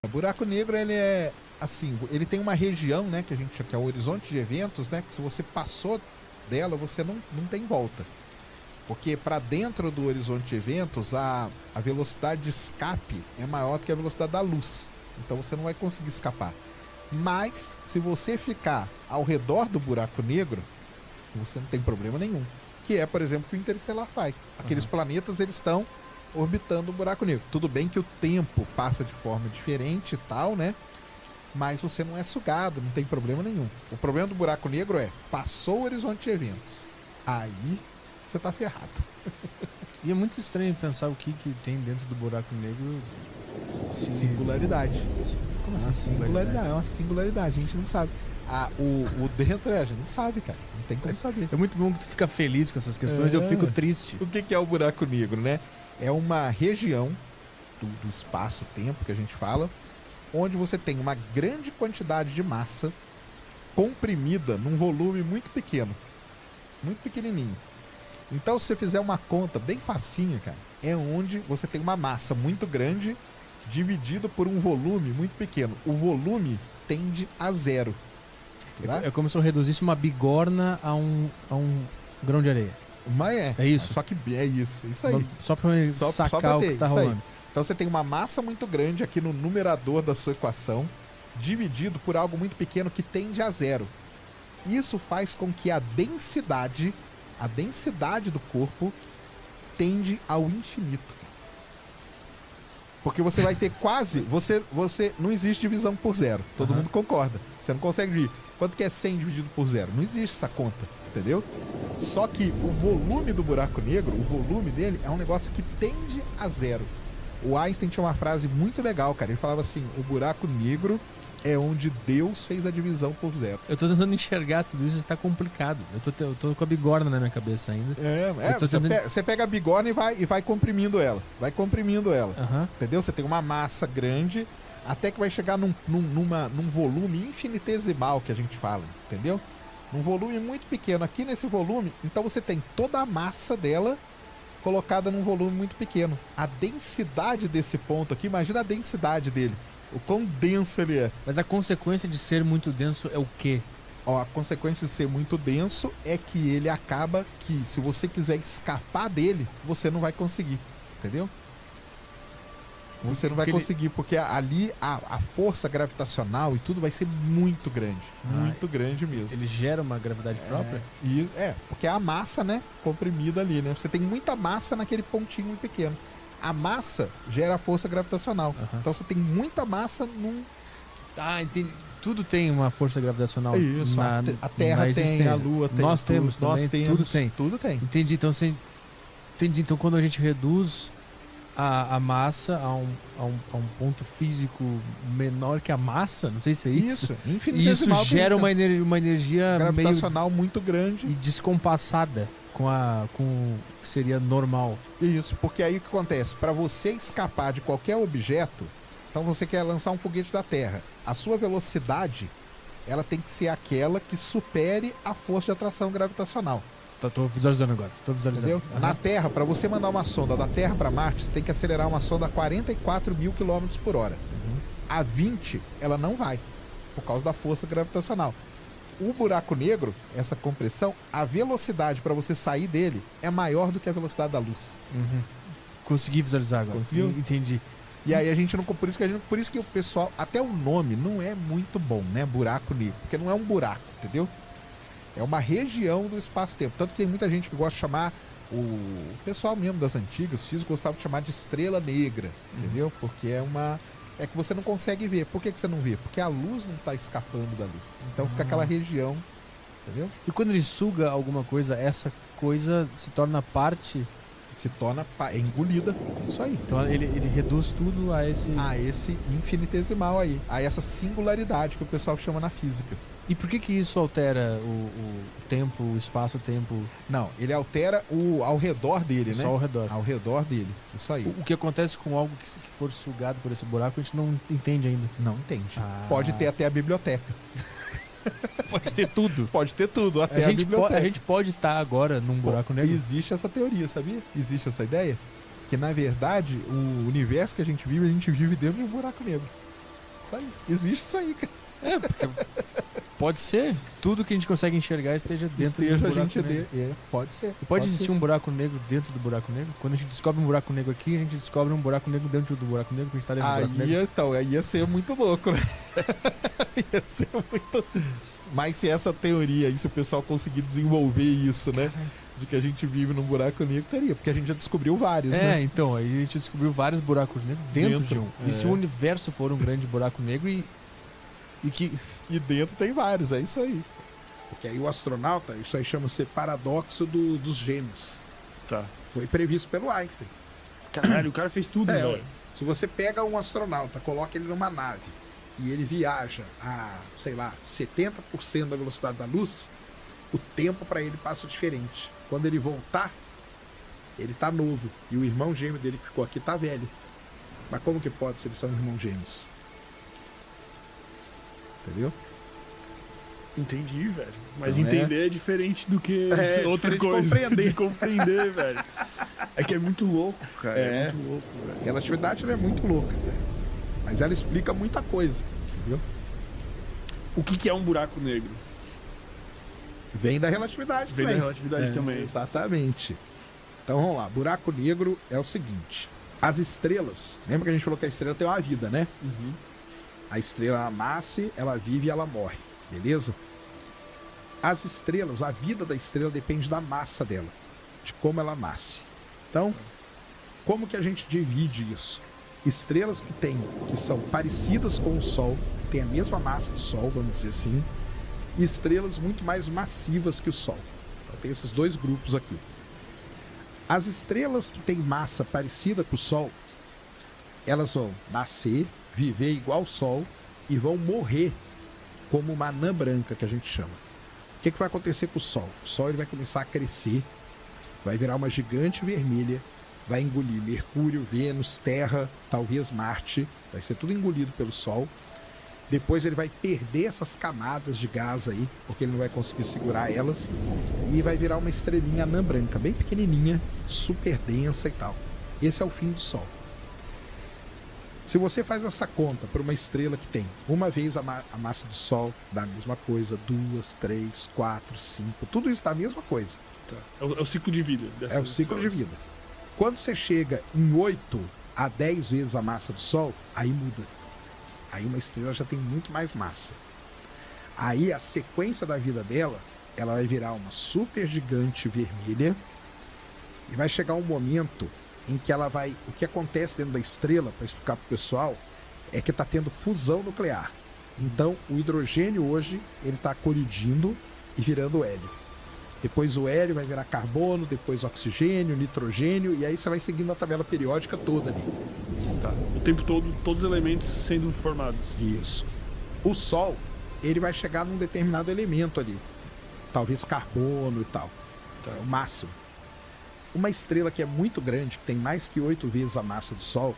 O buraco negro, ele é assim, ele tem uma região, né, que a gente que é o horizonte de eventos, né, que se você passou dela, você não tem volta. Porque para dentro do horizonte de eventos, a velocidade de escape é maior do que a velocidade da luz. Então você não vai conseguir escapar. Mas, se você ficar ao redor do buraco negro, você não tem problema nenhum. Que é, por exemplo, o que o Interestelar faz. Aqueles planetas, eles estão orbitando o buraco negro. Tudo bem que o tempo passa de forma diferente e tal, né? Mas você não é sugado, não tem problema nenhum. O problema do buraco negro é, passou o horizonte de eventos. Aí, você tá ferrado. E é muito estranho pensar o que tem dentro do buraco negro. Singularidade. Como assim, Singularidade? É uma singularidade, a gente não sabe. O dentro, a gente não sabe, cara. Não tem como saber. É muito bom que tu fica feliz com essas questões, eu fico triste. O que é o buraco negro, né? É uma região do espaço-tempo que a gente fala, onde você tem uma grande quantidade de massa comprimida num volume muito pequeno. Muito pequenininho. Então, se você fizer uma conta bem facinha, cara, é onde você tem uma massa muito grande dividido por um volume muito pequeno. O volume tende a zero. Tá? É como se eu reduzisse uma bigorna a um grão de areia. Mas É isso? Só que é isso aí. Só pra sacar o que tá rolando. Então você tem uma massa muito grande aqui no numerador da sua equação, dividido por algo muito pequeno que tende a zero. Isso faz com que a densidade do corpo tende ao infinito. Porque você vai ter quase... Você não existe divisão por zero. Todo mundo concorda. Você não consegue dividir. Quanto que é 100 dividido por zero? Não existe essa conta. Entendeu? Só que o volume do buraco negro, o volume dele é um negócio que tende a zero. O Einstein tinha uma frase muito legal, cara. Ele falava assim, o buraco negro é onde Deus fez a divisão por zero. Eu tô tentando enxergar tudo isso, está complicado. Eu tô com a bigorna na minha cabeça ainda. Você pega a bigorna e vai comprimindo ela. Vai comprimindo ela. Entendeu? Você tem uma massa grande, até que vai chegar num volume infinitesimal que a gente fala. Entendeu? Num volume muito pequeno. Aqui nesse volume, então você tem toda a massa dela colocada num volume muito pequeno. A densidade desse ponto aqui, imagina a densidade dele. O quão denso ele é. Mas a consequência de ser muito denso é o quê? A consequência de ser muito denso é que ele acaba que, se você quiser escapar dele, você não vai conseguir. Entendeu? Você não vai conseguir, porque ali a força gravitacional e tudo vai ser muito grande. Muito grande mesmo. Ele gera uma gravidade própria? Porque é a massa, né? Comprimida ali, né? Você tem muita massa naquele pontinho muito pequeno. A massa gera a força gravitacional. Então você tem muita massa num... Ah, entendi. Tudo tem uma força gravitacional. Isso, a Terra tem, a Lua tem. Nós temos também, tudo tem. Tudo tem. Entendi. Então quando a gente reduz a massa a um ponto físico menor que a massa, não sei se é isso. Isso gera uma energia gravitacional muito grande e descompassada com o que seria normal. Isso, porque aí o que acontece? Para você escapar de qualquer objeto, então você quer lançar um foguete da Terra, a sua velocidade ela tem que ser aquela que supere a força de atração gravitacional. Tô visualizando agora. Entendeu? Na Terra, para você mandar uma sonda da Terra para Marte, você tem que acelerar uma sonda a 44 mil km por hora. A 20, ela não vai, por causa da força gravitacional. O buraco negro, essa compressão, a velocidade para você sair dele é maior do que a velocidade da luz. Consegui visualizar agora. Conseguiu? Entendi. E aí a gente não... Por isso que o pessoal... Até o nome não é muito bom, né? Buraco negro. Porque não é um buraco, entendeu? É uma região do espaço-tempo. Tanto que tem muita gente que gosta de chamar... O pessoal mesmo das antigas, os físicos gostavam de chamar de estrela negra. Entendeu? Porque é uma... É que você não consegue ver. Por que você não vê? Porque a luz não está escapando dali. Então fica aquela região... Entendeu? E quando ele suga alguma coisa, essa coisa se torna parte... É engolida. Isso aí. Então ele reduz tudo a esse... A esse infinitesimal aí. A essa singularidade que o pessoal chama na física. E por que isso altera o tempo, o espaço-tempo? Não, ele altera ao redor dele, né? Só ao redor. Ao redor dele. Isso aí. O que acontece com algo que for sugado por esse buraco, a gente não entende ainda. Não entende. Pode ter até a biblioteca. Pode ter tudo. Pode ter tudo, até a biblioteca. A gente pode estar agora num buraco negro? Existe essa teoria, sabia? Existe essa ideia. Que, na verdade, o universo que a gente vive dentro de um buraco negro. Isso aí. Existe isso aí, cara. Porque pode ser que tudo que a gente consegue enxergar esteja dentro do buraco negro. Pode ser. E pode existir um buraco negro dentro do buraco negro? Quando a gente descobre um buraco negro aqui, a gente descobre um buraco negro dentro do buraco negro, que a gente tá dentro do buraco negro. Então, aí ia ser muito louco, né? Ia ser muito... Mas se essa teoria, e se o pessoal conseguir desenvolver isso, né? De que a gente vive num buraco negro, teria. Porque a gente já descobriu vários, né? Então, aí a gente descobriu vários buracos negros dentro de um. E se o universo for um grande buraco negro e dentro tem vários, é isso aí. Porque aí o astronauta, isso aí chama-se paradoxo dos gêmeos. Tá. Foi previsto pelo Einstein. Caralho, o cara fez tudo, velho. Se você pega um astronauta, coloca ele numa nave e ele viaja a, sei lá, 70% da velocidade da luz, o tempo para ele passa diferente. Quando ele voltar, ele tá novo. E o irmão gêmeo dele que ficou aqui tá velho. Mas como que pode se eles são irmãos gêmeos? Entendeu? Entendi, velho. Mas então, entender é diferente do que outra coisa. Compreender. De compreender, velho. É que é muito louco, cara. É muito louco, velho. A relatividade ela é muito louca, velho. Mas ela explica muita coisa, entendeu? O que é um buraco negro? Vem da relatividade também. Vem da relatividade também. Exatamente. Então vamos lá. Buraco negro é o seguinte. As estrelas... Lembra que a gente falou que a estrela tem uma vida, né? Uhum. A estrela nasce, ela vive e ela morre. Beleza? As estrelas, a vida da estrela depende da massa dela. De como ela nasce. Então, como que a gente divide isso? Estrelas que são parecidas com o Sol, têm a mesma massa do Sol, vamos dizer assim, e estrelas muito mais massivas que o Sol. Então, tem esses dois grupos aqui. As estrelas que têm massa parecida com o Sol, elas vão nascer, viver igual o Sol e vão morrer como uma anã branca, que a gente chama. O que vai acontecer com o Sol? O Sol ele vai começar a crescer, vai virar uma gigante vermelha, vai engolir Mercúrio, Vênus, Terra, talvez Marte, vai ser tudo engolido pelo Sol. Depois ele vai perder essas camadas de gás aí, porque ele não vai conseguir segurar elas, e vai virar uma estrelinha anã branca, bem pequenininha, super densa e tal. Esse é o fim do Sol. Se você faz essa conta para uma estrela que tem uma vez a massa do Sol, dá a mesma coisa, 2, 3, 4, 5, tudo isso dá a mesma coisa. Tá. É o ciclo de vida. É o ciclo de vida. Quando você chega em 8 a 10 vezes a massa do Sol, aí muda. Aí uma estrela já tem muito mais massa. Aí a sequência da vida dela, ela vai virar uma super gigante vermelha e vai chegar um momento em que ela vai... O que acontece dentro da estrela, para explicar para o pessoal, é que está tendo fusão nuclear. Então o hidrogênio hoje ele está colidindo e virando hélio. Depois o hélio vai virar carbono, depois oxigênio, nitrogênio, e aí você vai seguindo a tabela periódica toda ali. Tá. O tempo todo, todos os elementos sendo formados. Isso. O Sol, ele vai chegar num determinado elemento ali. Talvez carbono e tal. Tá. É o máximo. Uma estrela que é muito grande, que tem mais que 8 vezes a massa do Sol,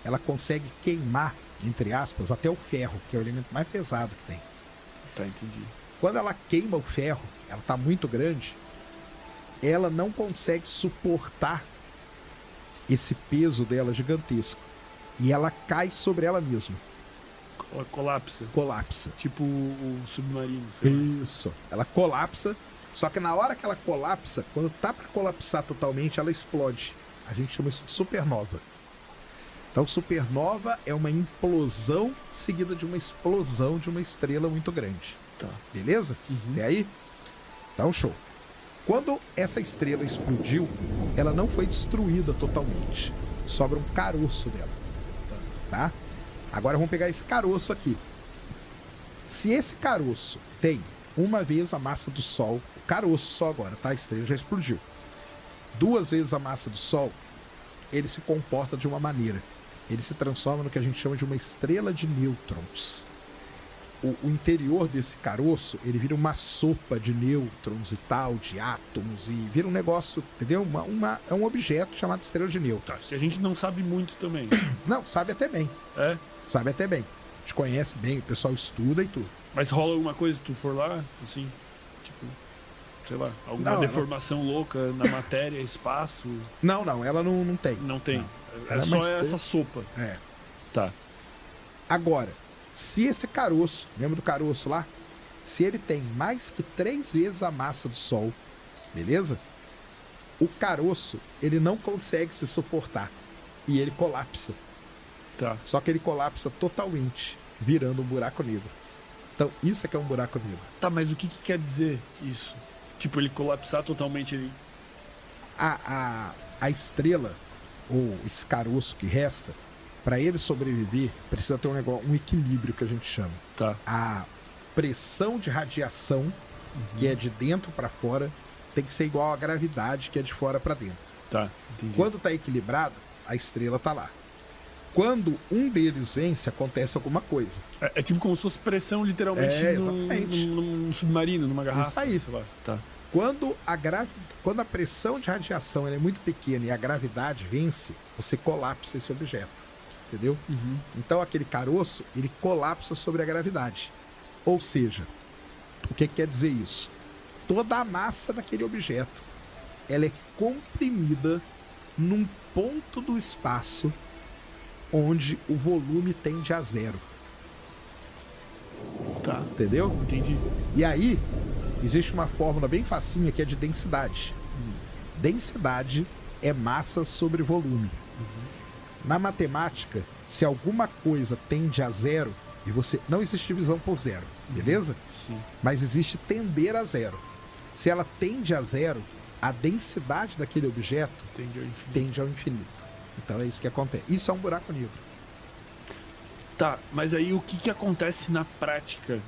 ela consegue queimar, entre aspas, até o ferro, que é o elemento mais pesado que tem. Tá, entendi. Quando ela queima o ferro, ela está muito grande, ela não consegue suportar esse peso dela gigantesco. E ela cai sobre ela mesma. Colapsa. Colapsa. Tipo o submarino. Isso. Ela colapsa, só que na hora que ela colapsa, quando tá para colapsar totalmente, ela explode. A gente chama isso de supernova. Então, supernova é uma implosão seguida de uma explosão de uma estrela muito grande. Tá. Beleza? Até aí? Então, show. Quando essa estrela explodiu, ela não foi destruída totalmente. Sobra um caroço dela. Tá? Agora vamos pegar esse caroço aqui. Se esse caroço tem uma vez a massa do Sol, o caroço só agora, tá? A estrela já explodiu. 2 vezes a massa do Sol, ele se comporta de uma maneira. Ele se transforma no que a gente chama de uma estrela de nêutrons. O interior desse caroço, ele vira uma sopa de nêutrons e tal, de átomos, e vira um negócio, entendeu? É um objeto chamado estrela de nêutrons. Que a gente não sabe muito também. Não, sabe até bem. É? Sabe até bem. A gente conhece bem, o pessoal estuda e tudo. Mas rola alguma coisa se tu for lá, assim? Tipo, sei lá, alguma deformação louca na matéria, espaço? Não, ela não tem. Não tem. Não. É só essa sopa. É. Tá. Agora, Se esse caroço, lembra do caroço lá? Se ele tem mais que 3 vezes a massa do Sol, beleza? O caroço, ele não consegue se suportar e ele colapsa. Tá. Só que ele colapsa totalmente, virando um buraco negro. Então, isso é que é um buraco negro. Tá, mas o que quer dizer isso? Tipo, ele colapsar totalmente ali? A estrela, ou esse caroço que resta, para ele sobreviver, precisa ter um equilíbrio que a gente chama. Tá. A pressão de radiação, que é de dentro para fora, tem que ser igual à gravidade, que é de fora para dentro. Tá, entendi. Quando tá equilibrado, a estrela tá lá. Quando um deles vence, acontece alguma coisa. É tipo como se fosse pressão, literalmente, num submarino, numa garrafa. Isso aí. Sei lá. Tá. Quando a pressão de radiação é muito pequena e a gravidade vence, você colapsa esse objeto. Entendeu? Uhum. Então aquele caroço, ele colapsa sobre a gravidade. Ou seja, o que quer dizer isso? Toda a massa daquele objeto, ela é comprimida num ponto do espaço onde o volume tende a zero. Tá. Entendeu? Entendi. E aí, existe uma fórmula bem facinha que é de densidade. Densidade é massa sobre volume. Na matemática, se alguma coisa tende a zero, e você não existe divisão por zero, beleza? Sim. Mas existe tender a zero. Se ela tende a zero, a densidade daquele objeto tende ao infinito. Então é isso que acontece. Isso é um buraco negro. Tá, mas aí o que acontece na prática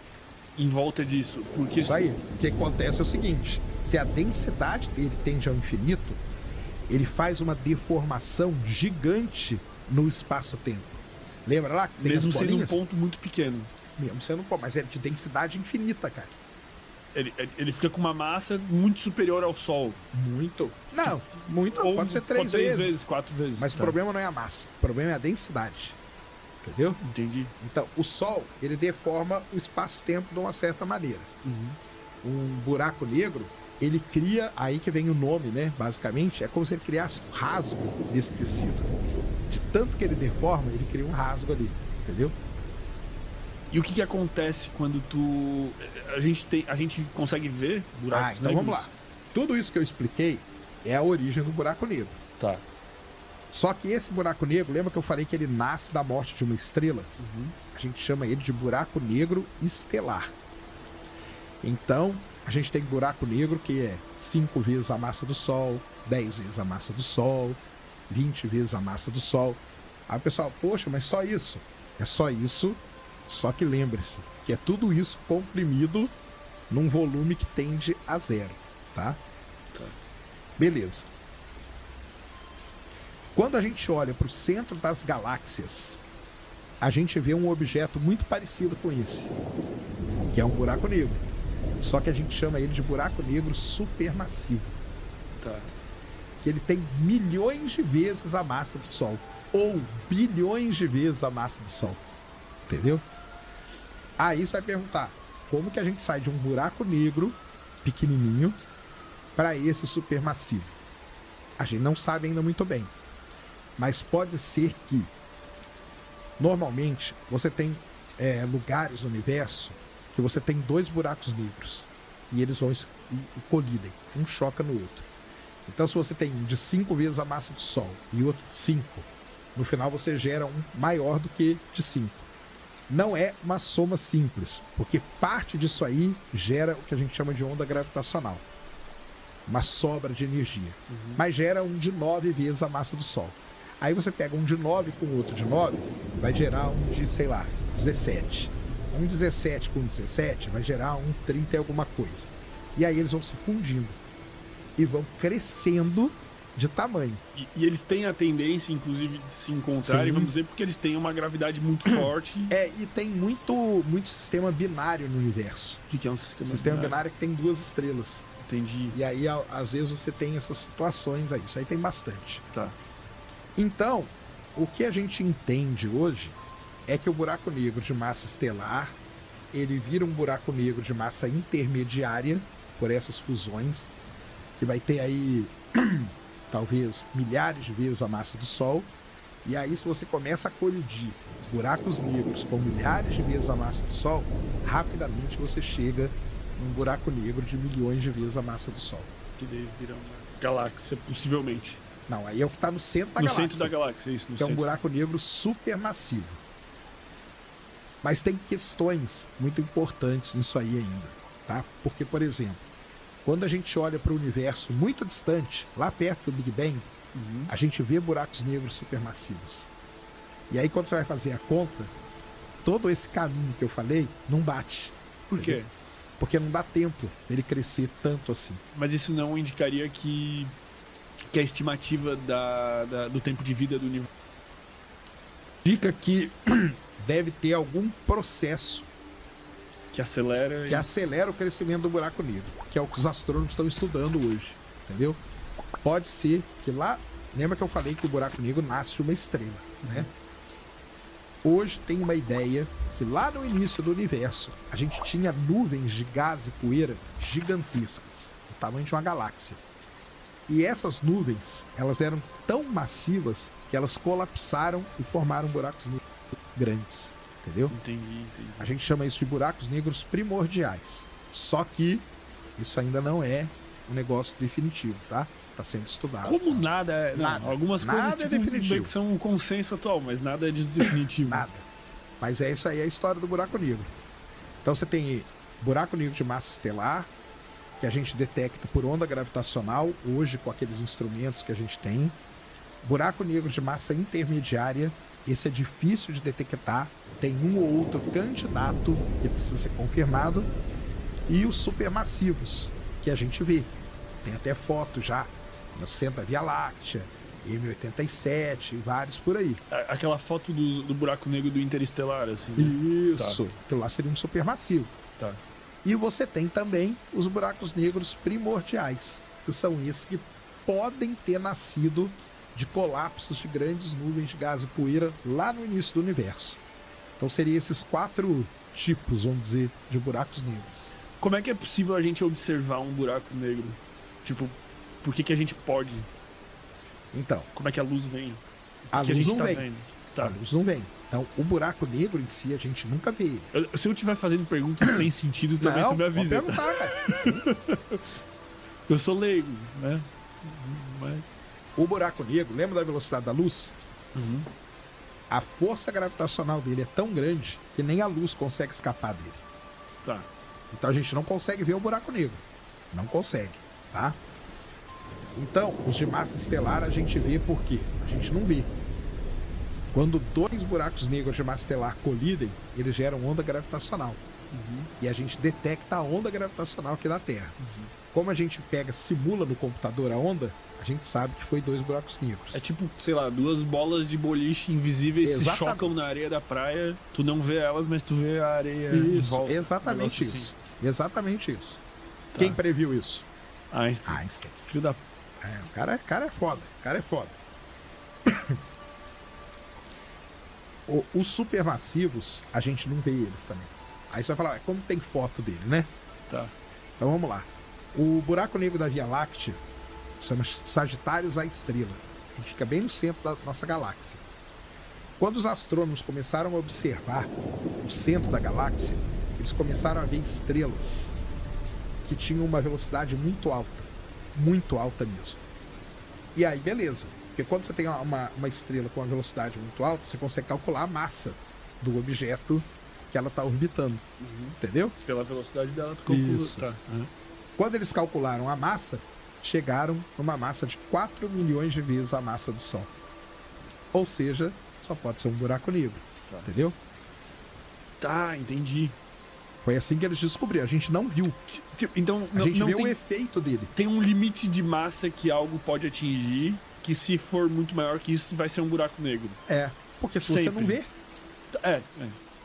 em volta disso? Porque Isso aí. O que acontece é o seguinte: se a densidade dele tende ao infinito, ele faz uma deformação gigante no espaço-tempo. Lembra lá que tem mesmo as sendo um bolinhas? ponto muito pequeno. Mesmo sendo um ponto, mas é de densidade infinita, cara. Ele fica com uma massa muito superior ao Sol. Muito. Não, muito. Ou Pode ser 3 vezes. 4 vezes. Mas tá. o problema não é a massa. O problema é a densidade. Entendeu? Entendi. Então, o Sol, ele deforma o espaço-tempo de uma certa maneira. Um buraco negro, ele cria, aí que vem o nome, né? Basicamente, é como se ele criasse um rasgo nesse tecido. De tanto que ele deforma, ele cria um rasgo ali. Entendeu? E o que acontece quando a gente consegue ver buracos então negros? vamos lá. Tudo isso que eu expliquei é a origem do buraco negro. Tá. Só que esse buraco negro, lembra que eu falei que ele nasce da morte de uma estrela? A gente chama ele de buraco negro estelar. Então, a gente tem buraco negro que é 5 vezes a massa do Sol, 10 vezes a massa do Sol, 20 vezes a massa do Sol. Aí o pessoal, poxa, mas só isso? É só isso, só que lembre-se que é tudo isso comprimido num volume que tende a zero, tá? Beleza. Quando a gente olha para o centro das galáxias, a gente vê um objeto muito parecido com esse, que é um buraco negro. Só que a gente chama ele de buraco negro supermassivo. Tá. Que ele tem milhões de vezes a massa do Sol. Ou bilhões de vezes a massa do Sol. Entendeu? Aí você vai perguntar, como que a gente sai de um buraco negro pequenininho para esse supermassivo? A gente não sabe ainda muito bem. Mas pode ser que, normalmente, você tem lugares no universo que você tem 2 buracos negros. E eles vão e colidem. Um choca no outro. Então, se você tem um de 5 vezes a massa do Sol e outro de 5, no final você gera um maior do que de 5. Não é uma soma simples, porque parte disso aí gera o que a gente chama de onda gravitacional. Uma sobra de energia. Mas gera um de 9 vezes a massa do Sol. Aí você pega um de 9 com outro de 9, vai gerar um de, sei lá, 17. Um 17 com 17 vai gerar um 30 e alguma coisa. E aí eles vão se fundindo. E vão crescendo de tamanho. E eles têm a tendência, inclusive, de se encontrarem, vamos dizer, porque eles têm uma gravidade muito forte. E tem muito sistema binário no universo. O que é um sistema Sistema binário que tem 2 estrelas. Entendi. E aí, às vezes, você tem essas situações aí. Isso aí tem bastante. Tá. Então, o que a gente entende hoje é que o buraco negro de massa estelar, ele vira um buraco negro de massa intermediária por essas fusões, que vai ter aí talvez milhares de vezes a massa do Sol, E aí, se você começa a colidir buracos negros com milhares de vezes a massa do Sol, rapidamente você chega num buraco negro de milhões de vezes a massa do Sol. Que daí vira uma galáxia, possivelmente. Não, aí é o que está no centro da no galáxia. No centro da galáxia, isso. Que é um buraco negro supermassivo. Mas tem questões muito importantes nisso aí ainda, tá? Porque, por exemplo, quando a gente olha para o universo muito distante, lá perto do Big Bang, a gente vê buracos negros supermassivos. E aí, quando você vai fazer a conta, todo esse caminho que eu falei não bate. Por quê? Porque não dá tempo dele crescer tanto assim. Mas isso não indicaria que a estimativa do tempo de vida do universo... Indica que deve ter algum processo que acelera o crescimento do buraco negro, que é o que os astrônomos estão estudando hoje, entendeu? Pode ser que lá... Lembra que eu falei que o buraco negro nasce de uma estrela, né? Hoje tem uma ideia que lá no início do universo a gente tinha nuvens de gás e poeira gigantescas, do tamanho de uma galáxia. E essas nuvens, elas eram tão massivas que elas colapsaram e formaram buracos negros grandes, entendeu? Entendi. A gente chama isso de buracos negros primordiais. Só que isso ainda não é um negócio definitivo, tá? Tá sendo estudado. Como nada é... Não, algumas coisas é definitivo. Que são um consenso atual, mas nada é definitivo. Nada. Mas é isso aí, é a história do buraco negro. Então você tem buraco negro de massa estelar, que a gente detecta por onda gravitacional, hoje com aqueles instrumentos que a gente tem. Buraco negro de massa intermediária, esse é difícil de detectar, tem um ou outro candidato que precisa ser confirmado. E os supermassivos, que a gente vê. Tem até foto já no centro da Via Láctea, M87 e vários por aí. Aquela foto do buraco negro do Interestelar, assim. Isso, tá. Aquilo lá seria um supermassivo. Tá. E você tem também os buracos negros primordiais, que são esses que podem ter nascido de colapsos de grandes nuvens de gás e poeira lá no início do universo. Então seriam esses 4 tipos, vamos dizer, de buracos negros. Como é que é possível a gente observar um buraco negro? Tipo, por que a gente pode? Então, como é que a luz vem? A luz não vem. Vendo? Tá. A luz não vem. Então, o buraco negro em si, a gente nunca vê ele. Se eu estiver fazendo perguntas sem sentido, também tu me avisa. Pode perguntar, cara. Eu sou leigo, né? Mas... O buraco negro, lembra da velocidade da luz? A força gravitacional dele é tão grande que nem a luz consegue escapar dele. Tá. Então a gente não consegue ver o buraco negro. Não consegue, tá? Então, os de massa estelar a gente vê por quê? A gente não vê. Quando 2 buracos negros de massa estelar colidem, eles geram onda gravitacional. E a gente detecta a onda gravitacional aqui da Terra. Como a gente simula no computador a onda, a gente sabe que foi 2 buracos negros. É tipo, sei lá, 2 bolas de boliche invisíveis se chocam na areia da praia. Tu não vê elas, mas tu vê a areia em volta. Exatamente isso. Assim. Exatamente isso. Tá. Quem previu isso? Einstein. Filho da... o cara é foda. O cara é foda. Os supermassivos, a gente não vê eles também. Aí você vai falar, como tem foto dele, né? Tá. Então vamos lá. O buraco negro da Via Láctea chama Sagitários A Estrela. Ele fica bem no centro da nossa galáxia. Quando os astrônomos começaram a observar o centro da galáxia, eles começaram a ver estrelas que tinham uma velocidade muito alta mesmo. E aí, beleza. Porque quando você tem uma estrela com uma velocidade muito alta, você consegue calcular a massa do objeto que ela está orbitando. Entendeu? Pela velocidade dela, tu calcula. Isso. Tá. Quando eles calcularam a massa, chegaram numa massa de 4 milhões de vezes a massa do Sol. Ou seja, só pode ser um buraco negro. Tá. Entendeu? Tá, entendi. Foi assim que eles descobriram. A gente não viu. Então, a gente não vê tem, o efeito dele. Tem um limite de massa que algo pode atingir, que se for muito maior que isso, vai ser um buraco negro. Porque se você não vê...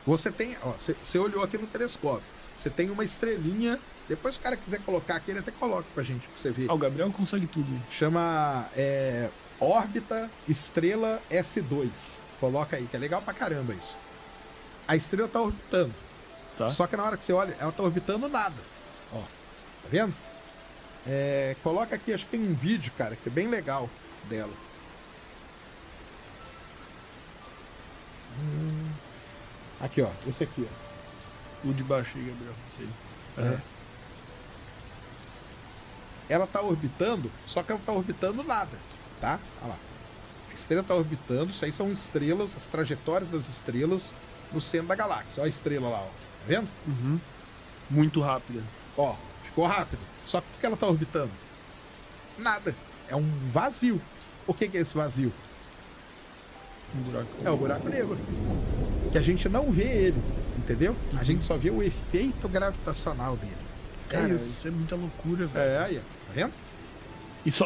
Você tem... Você olhou aqui no telescópio. Você tem uma estrelinha... Depois se o cara quiser colocar aqui, ele até coloca pra gente, pra você ver. O Gabriel consegue tudo. Chama órbita estrela S2. Coloca aí, que é legal pra caramba isso. A estrela tá orbitando. Tá. Só que na hora que você olha, ela tá orbitando nada. Ó, tá vendo? Coloca aqui, acho que tem um vídeo, cara, que é bem legal dela. Aqui, ó. Esse aqui, ó. O de baixo aí, Gabriel. É. Ela tá orbitando, só que ela tá orbitando nada, tá? Olha lá. A estrela tá orbitando, isso aí são estrelas, as trajetórias das estrelas no centro da galáxia. Olha a estrela lá, ó. Tá vendo? Uhum. Muito rápida. Ó, ficou rápido. Só que o que ela tá orbitando? Nada. É um vazio. O que é esse vazio? Um buraco. É o buraco negro. Que a gente não vê ele, entendeu? A gente só vê o efeito gravitacional dele. Cara, isso é muita loucura, velho. É, aí, ó. Tá vendo?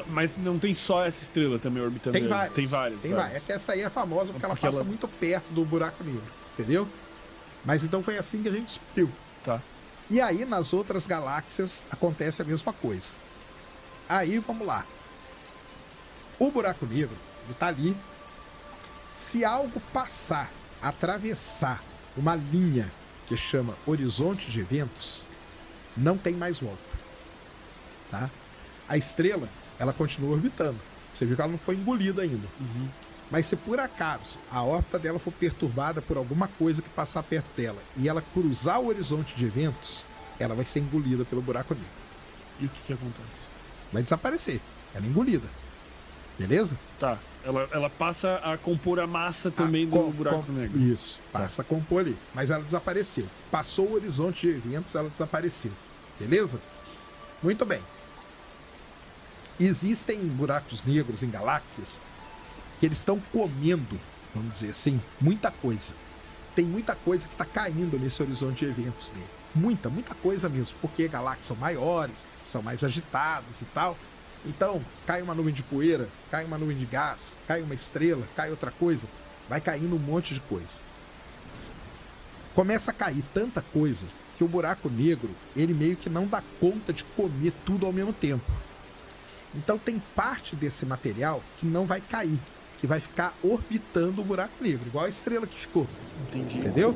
Mas não tem só essa estrela também orbitando. Tem várias. Tem várias. É que essa aí é famosa porque ela passa muito perto do buraco negro, entendeu? Mas então foi assim que a gente descobriu. Tá. E aí nas outras galáxias acontece a mesma coisa. Aí vamos lá. O buraco negro, ele tá ali. Se algo passar, atravessar uma linha que chama horizonte de eventos, não tem mais volta. Tá? A estrela, ela continua orbitando. Você viu que ela não foi engolida ainda. Uhum. Mas se por acaso a órbita dela for perturbada por alguma coisa que passar perto dela e ela cruzar o horizonte de eventos, ela vai ser engolida pelo buraco negro. E o que acontece? Vai desaparecer. Ela é engolida. Beleza? Tá. Ela passa a compor a massa também do buraco negro. Isso. Passa a compor ali. Mas ela desapareceu. Passou o horizonte de eventos, ela desapareceu. Beleza? Muito bem. Existem buracos negros em galáxias que eles estão comendo, vamos dizer assim, muita coisa. Tem muita coisa que está caindo nesse horizonte de eventos dele. Muita coisa mesmo. Porque galáxias são maiores, são mais agitadas e tal. Então, cai uma nuvem de poeira, cai uma nuvem de gás, cai uma estrela, cai outra coisa. Vai caindo um monte de coisa. Começa a cair tanta coisa que o buraco negro, ele meio que não dá conta de comer tudo ao mesmo tempo. Então tem parte desse material que não vai cair, que vai ficar orbitando o buraco negro, igual a estrela que ficou. Entendi. Entendeu?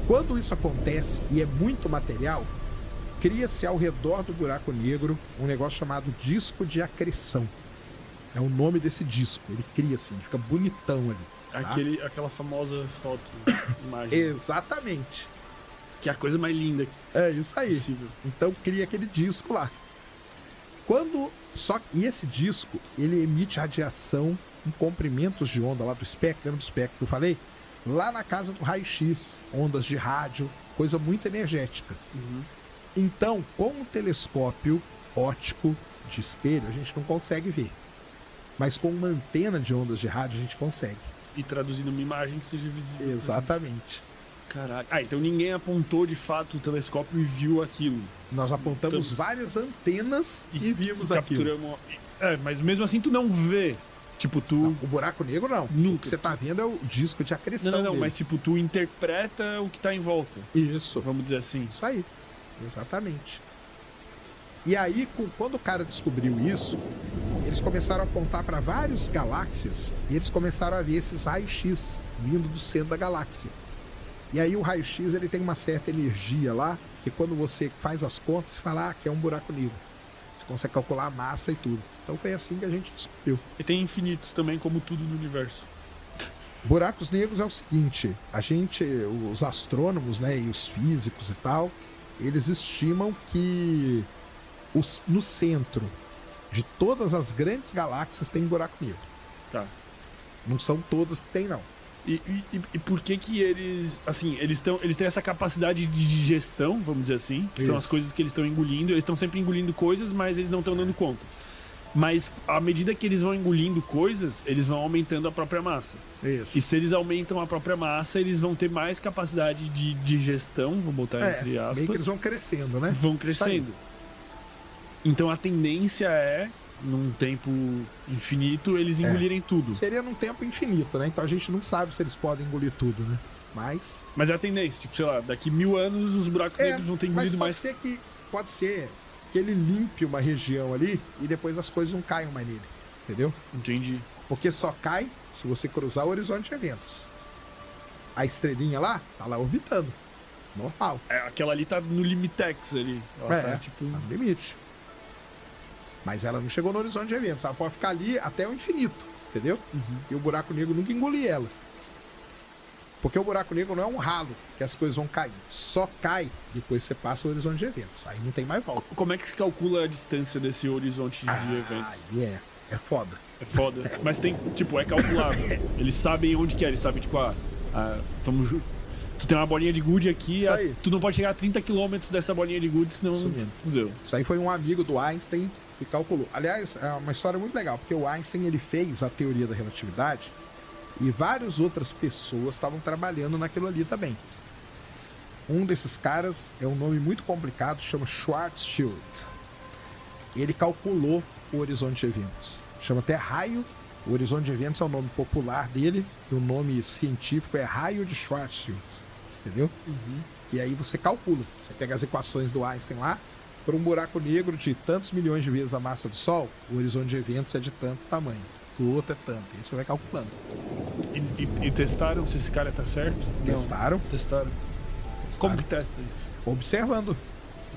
Quando isso acontece e é muito material, cria-se ao redor do buraco negro um negócio chamado disco de acreção. É o nome desse disco. Ele cria assim, ele fica bonitão ali. Tá? Aquela famosa foto, imagem. Exatamente. Que é a coisa mais linda É isso aí. possível. Então cria aquele disco lá. E esse disco, ele emite radiação em comprimentos de onda lá do espectro, lembra do espectro que eu falei? Lá na casa do raio-x, ondas de rádio, coisa muito energética. Uhum. Então, com um telescópio óptico de espelho, a gente não consegue ver. Mas com uma antena de ondas de rádio, a gente consegue. E traduzindo uma imagem que seja visível. Exatamente. Caralho. Então ninguém apontou de fato o telescópio e viu aquilo. Nós apontamos várias antenas e vimos aquilo. Mas mesmo assim tu não vê. Tipo, tu... Não, o buraco negro não. Nunca. O que você tá vendo é o disco de acreção Não, dele. mas tipo, tu interpreta o que tá em volta. Isso. Vamos dizer assim. Isso aí. Exatamente. E aí, quando o cara descobriu isso, eles começaram a apontar para várias galáxias e eles começaram a ver esses raios-x vindo do centro da galáxia. E aí o raio-x ele tem uma certa energia lá, que quando você faz as contas, você fala que é um buraco negro. Você consegue calcular a massa e tudo. Então foi assim que a gente descobriu. E tem infinitos também, como tudo no universo. Buracos negros é o seguinte, os astrônomos, né, e os físicos e tal, eles estimam que no centro de todas as grandes galáxias tem buraco negro. Tá. Não são todas que tem, não. E por que eles, assim, eles têm essa capacidade de digestão, vamos dizer assim, que são as coisas que eles estão engolindo, eles estão sempre engolindo coisas, mas eles não estão dando conta. Mas à medida que eles vão engolindo coisas, eles vão aumentando a própria massa. Isso. E se eles aumentam a própria massa, eles vão ter mais capacidade de digestão, vou botar entre aspas. Meio que eles vão crescendo, né? Vão crescendo. Então a tendência é, num tempo infinito, eles engolirem tudo. Seria num tempo infinito, né? Então a gente não sabe se eles podem engolir tudo, né? Mas é a tendência, tipo, sei lá, daqui 1000 anos os buracos negros vão ter engolido mais. Pode ser que ele limpe uma região ali e depois as coisas não caiam mais nele. Entendeu? Entendi. Porque só cai se você cruzar o horizonte de eventos. A estrelinha lá, tá lá orbitando. Normal. Aquela ali tá no limitex ali. Ela tá, tipo... tá no limite. Mas ela não chegou no horizonte de eventos. Ela pode ficar ali até o infinito. Entendeu? Uhum. E o buraco negro nunca engolir ela. Porque o buraco negro não é um ralo que as coisas vão cair. Só cai depois que você passa o horizonte de eventos. Aí não tem mais volta. Como é que se calcula a distância desse horizonte de eventos? É foda. É foda. Mas tem, tipo, é calculável. Eles sabem onde que é. Eles sabem, tipo, vamos... Tu tem uma bolinha de gude aqui, tu não pode chegar a 30 km dessa bolinha de gude, senão fudeu. Isso aí foi um amigo do Einstein que calculou. Aliás, é uma história muito legal, porque o Einstein ele fez a teoria da relatividade e várias outras pessoas estavam trabalhando naquilo ali também. Um desses caras é um nome muito complicado, chama Schwarzschild. Ele calculou o horizonte de eventos. Chama até raio. O horizonte de eventos é o nome popular dele e o nome científico é raio de Schwarzschild. Entendeu? E aí você calcula. Você pega as equações do Einstein lá. Para um buraco negro de tantos milhões de vezes a massa do Sol, o horizonte de eventos é de tanto tamanho. O outro é tanto. E aí você vai calculando. E testaram se esse cara tá certo? Testaram. Testaram. Como que testa isso? Observando.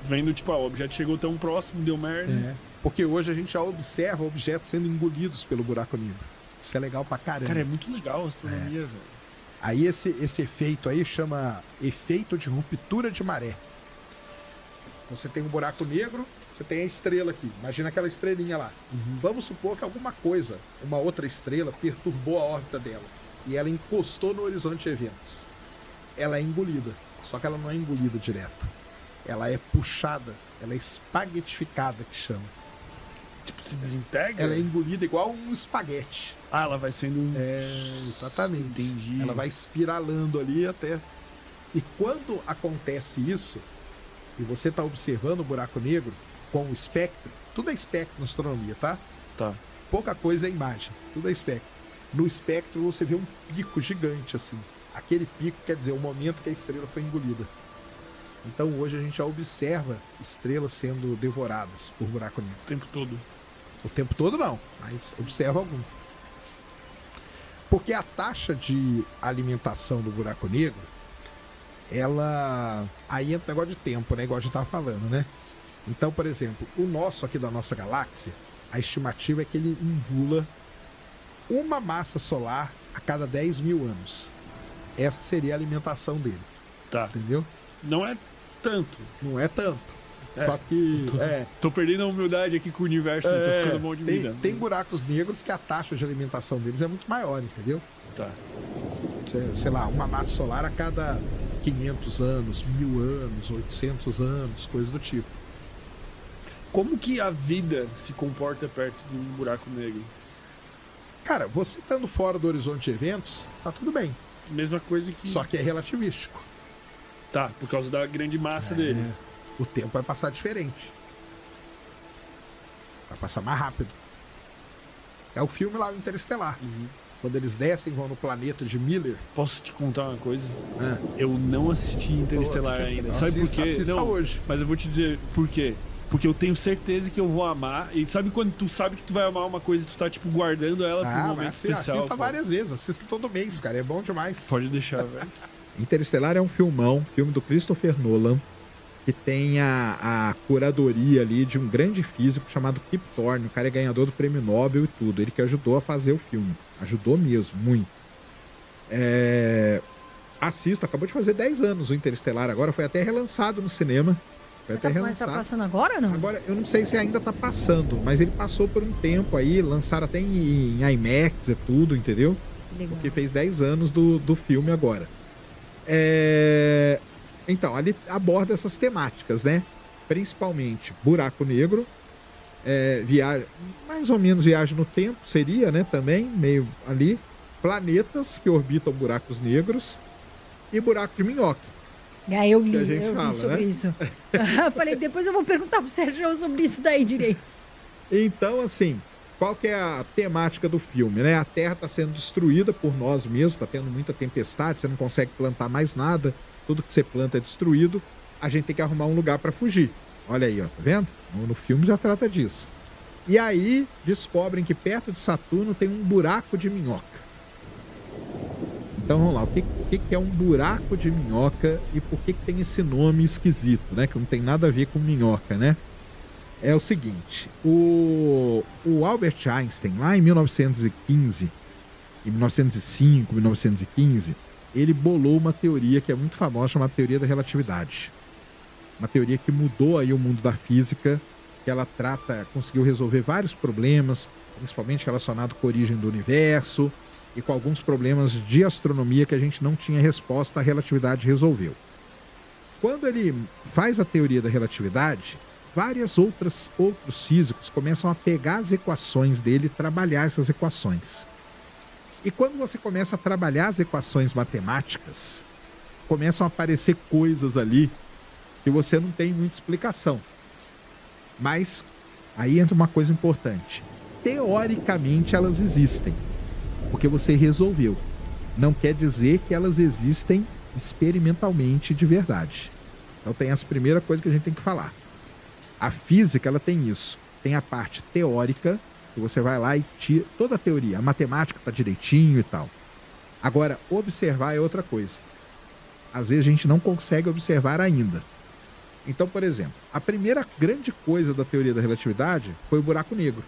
Vendo, tipo, o objeto chegou tão próximo, deu merda. Porque hoje a gente já observa objetos sendo engolidos pelo buraco negro. Isso é legal pra caramba. Cara, é muito legal a astronomia, velho. Aí esse efeito aí chama efeito de ruptura de maré. Você tem um buraco negro, você tem a estrela aqui. Imagina aquela estrelinha lá. Vamos supor que alguma coisa, uma outra estrela, perturbou a órbita dela. E ela encostou no horizonte de eventos. Ela é engolida. Só que ela não é engolida direto. Ela é puxada. Ela é espaguetificada, que chama. Tipo, se desintegra? Ela é engolida igual um espaguete. Ela vai sendo... Exatamente. Entendi. Ela vai espiralando ali até... E quando acontece isso, e você está observando o buraco negro com o espectro, tudo é espectro na astronomia, tá? Tá. Pouca coisa é imagem, tudo é espectro. No espectro você vê um pico gigante assim. Aquele pico quer dizer o momento que a estrela foi engolida. Então hoje a gente já observa estrelas sendo devoradas por buraco negro. O tempo todo? O tempo todo não, mas observa algum. Porque a taxa de alimentação do buraco negro, ela... Aí entra o negócio de tempo, né? Igual a gente estava falando, né? Então, por exemplo, o nosso aqui da nossa galáxia, a estimativa é que ele engula uma massa solar a cada 10 mil anos. Essa seria a alimentação dele. Tá. Entendeu? Não é tanto. Não é tanto. Só que... Tô perdendo a humildade aqui com o universo, tô ficando mal de vida. Tem buracos negros que a taxa de alimentação deles é muito maior, entendeu? Tá. Sei lá, uma massa solar a cada 500 anos, 1000 anos, 800 anos, coisas do tipo. Como que a vida se comporta perto de um buraco negro? Cara, você estando fora do horizonte de eventos, tá tudo bem. Mesma coisa que... Só que é relativístico. Tá, por causa da grande massa dele. O tempo vai passar diferente. Vai passar mais rápido. É o filme lá, o Interestelar. Quando eles descem, vão no planeta de Miller. Posso te contar uma coisa? Eu não assisti Interestelar ainda. Sabe por quê? Assista não, hoje. Mas eu vou te dizer por quê. Porque eu tenho certeza que eu vou amar. E sabe quando tu sabe que tu vai amar uma coisa e tu tá, tipo, guardando ela pra um momento especial? Assista várias vezes. Assista todo mês, cara. É bom demais. Pode deixar, velho. Interestelar é um filmão. Filme do Christopher Nolan. Que tem a curadoria ali de um grande físico chamado Kip Thorne. O cara é ganhador do prêmio Nobel e tudo. Ele que ajudou a fazer o filme. Ajudou mesmo, muito. Assista, acabou de fazer 10 anos o Interestelar agora. Foi até relançado no cinema. Mas tá passando agora, não? Agora, eu não sei se ainda tá passando, mas ele passou por um tempo aí, lançaram até em IMAX e tudo, entendeu? Legal. Porque fez 10 anos do filme agora. Então, ali aborda essas temáticas, né? Principalmente buraco negro, viagem, mais ou menos viagem no tempo seria, né? Também, meio ali. Planetas que orbitam buracos negros e buraco de minhoca. Eu li sobre isso. Falei, depois eu vou perguntar pro Sérgio sobre isso daí direito. Então, assim, qual que é a temática do filme, né? A Terra está sendo destruída por nós mesmos, está tendo muita tempestade, você não consegue plantar mais nada, tudo que você planta é destruído, a gente tem que arrumar um lugar para fugir. Olha aí, ó, tá vendo? No filme já trata disso. E aí descobrem que perto de Saturno tem um buraco de minhoca. Então vamos lá, o que é um buraco de minhoca e por que tem esse nome esquisito, né? Que não tem nada a ver com minhoca, né? É o seguinte, o Albert Einstein, lá em 1915, em 1905, 1915, ele bolou uma teoria que é muito famosa, chamada teoria da relatividade. Uma teoria que mudou aí o mundo da física, que ela conseguiu resolver vários problemas, principalmente relacionado com a origem do universo e com alguns problemas de astronomia que a gente não tinha resposta, a relatividade resolveu. Quando ele faz a teoria da relatividade, vários outros físicos começam a pegar as equações dele e trabalhar essas equações. E quando você começa a trabalhar as equações matemáticas, começam a aparecer coisas ali que você não tem muita explicação. Mas aí entra uma coisa importante. Teoricamente elas existem, porque você resolveu. Não quer dizer que elas existem experimentalmente de verdade. Então tem essa primeira coisa que a gente tem que falar. A física, ela tem isso. Tem a parte teórica, que você vai lá e tira toda a teoria. A matemática está direitinho e tal. Agora, observar é outra coisa. Às vezes a gente não consegue observar ainda. Então, por exemplo, a primeira grande coisa da teoria da relatividade foi o buraco negro.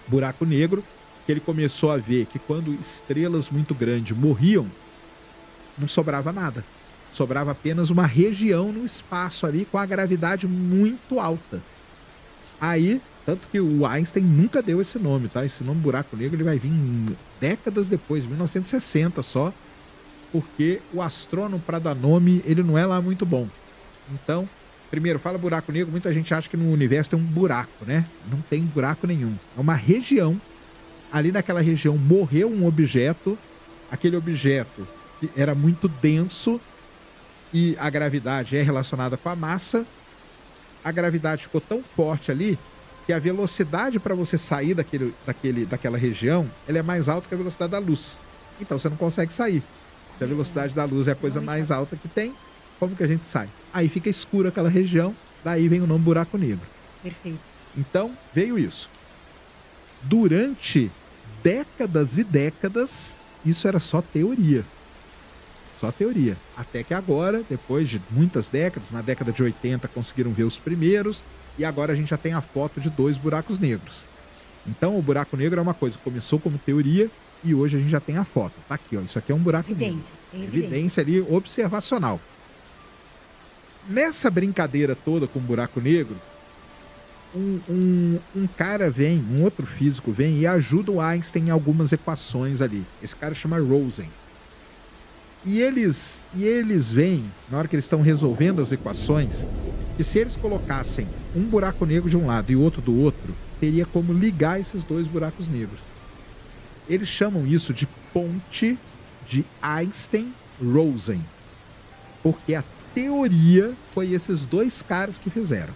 Buraco negro, que ele começou a ver que quando estrelas muito grandes morriam, não sobrava nada. Sobrava apenas uma região no espaço ali com a gravidade muito alta. Aí, tanto que o Einstein nunca deu esse nome, tá? Esse nome buraco negro ele vai vir décadas depois, 1960 só, porque o astrônomo para dar nome, ele não é lá muito bom. Então, primeiro, fala buraco negro, muita gente acha que no universo tem um buraco, né? Não tem buraco nenhum. É uma região. Ali naquela região morreu um objeto, aquele objeto era muito denso e a gravidade é relacionada com a massa. A gravidade ficou tão forte ali que a velocidade para você sair daquela região ela é mais alta que a velocidade da luz. Então você não consegue sair. Se a velocidade da luz é a coisa mais alta que tem, como que a gente sai? Aí fica escura aquela região, daí vem o nome buraco negro. Perfeito. Então, veio isso. Durante décadas e décadas, isso era só teoria. Só teoria. Até que agora, depois de muitas décadas, na década de 80 conseguiram ver os primeiros, e agora a gente já tem a foto de 2 buracos negros. Então, o buraco negro é uma coisa que começou como teoria, e hoje a gente já tem a foto. Tá aqui, ó. Isso aqui é um buraco negro. Evidência ali observacional. Nessa brincadeira toda com o buraco negro, um cara vem, um outro físico vem e ajuda o Einstein em algumas equações ali. Esse cara chama Rosen. E eles veem, na hora que eles estão resolvendo as equações, que se eles colocassem um buraco negro de um lado e outro do outro, teria como ligar esses 2 buracos negros. Eles chamam isso de ponte de Einstein-Rosen, porque a teoria foi esses 2 caras que fizeram.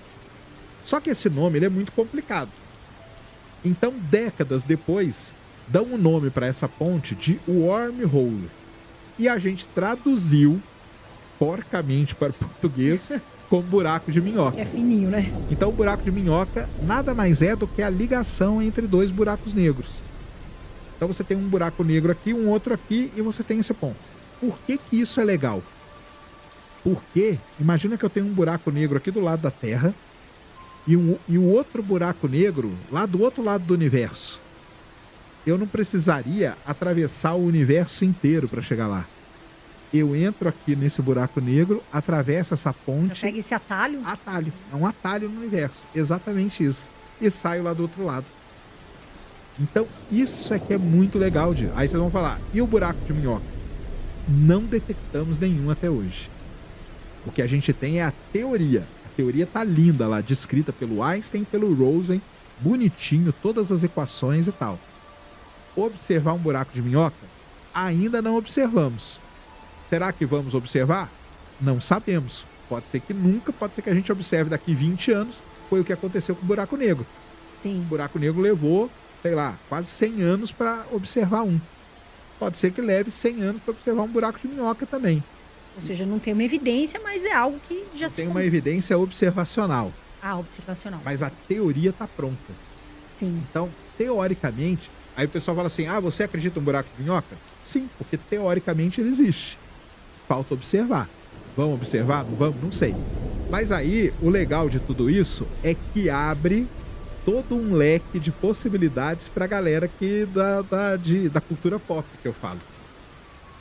Só que esse nome ele é muito complicado. Então, décadas depois, dão um nome para essa ponte de wormhole. E a gente traduziu porcamente para o português como buraco de minhoca. É fininho, né? Então, o buraco de minhoca nada mais é do que a ligação entre 2 buracos negros. Então, você tem um buraco negro aqui, um outro aqui, e você tem esse ponto. Por que que isso é legal? Porque, imagina que eu tenho um buraco negro aqui do lado da Terra e o outro buraco negro lá do outro lado do universo. Eu não precisaria atravessar o universo inteiro para chegar lá. Eu entro aqui nesse buraco negro, atravesso essa ponte. Já pega esse atalho? Atalho. É um atalho no universo. Exatamente isso. E saio lá do outro lado. Então, isso é que é muito legal. Aí vocês vão falar, e o buraco de minhoca? Não detectamos nenhum até hoje. O que a gente tem é a teoria. A teoria tá linda lá, descrita pelo Einstein, pelo Rosen, bonitinho, todas as equações e tal. Observar um buraco de minhoca? Ainda não observamos. Será que vamos observar? Não sabemos. Pode ser que nunca, pode ser que a gente observe daqui 20 anos. Foi o que aconteceu com o buraco negro. Sim. O buraco negro levou, sei lá, quase 100 anos para observar um. Pode ser que leve 100 anos para observar um buraco de minhoca também. Ou seja, não tem uma evidência, mas é algo que já se... Tem uma evidência observacional. Ah, observacional. Mas a teoria está pronta. Sim. Então, teoricamente... Aí o pessoal fala assim, você acredita em um buraco de minhoca? Sim, porque teoricamente ele existe. Falta observar. Vamos observar? Não vamos? Não sei. Mas aí, o legal de tudo isso é que abre todo um leque de possibilidades para a galera aqui da cultura pop que eu falo.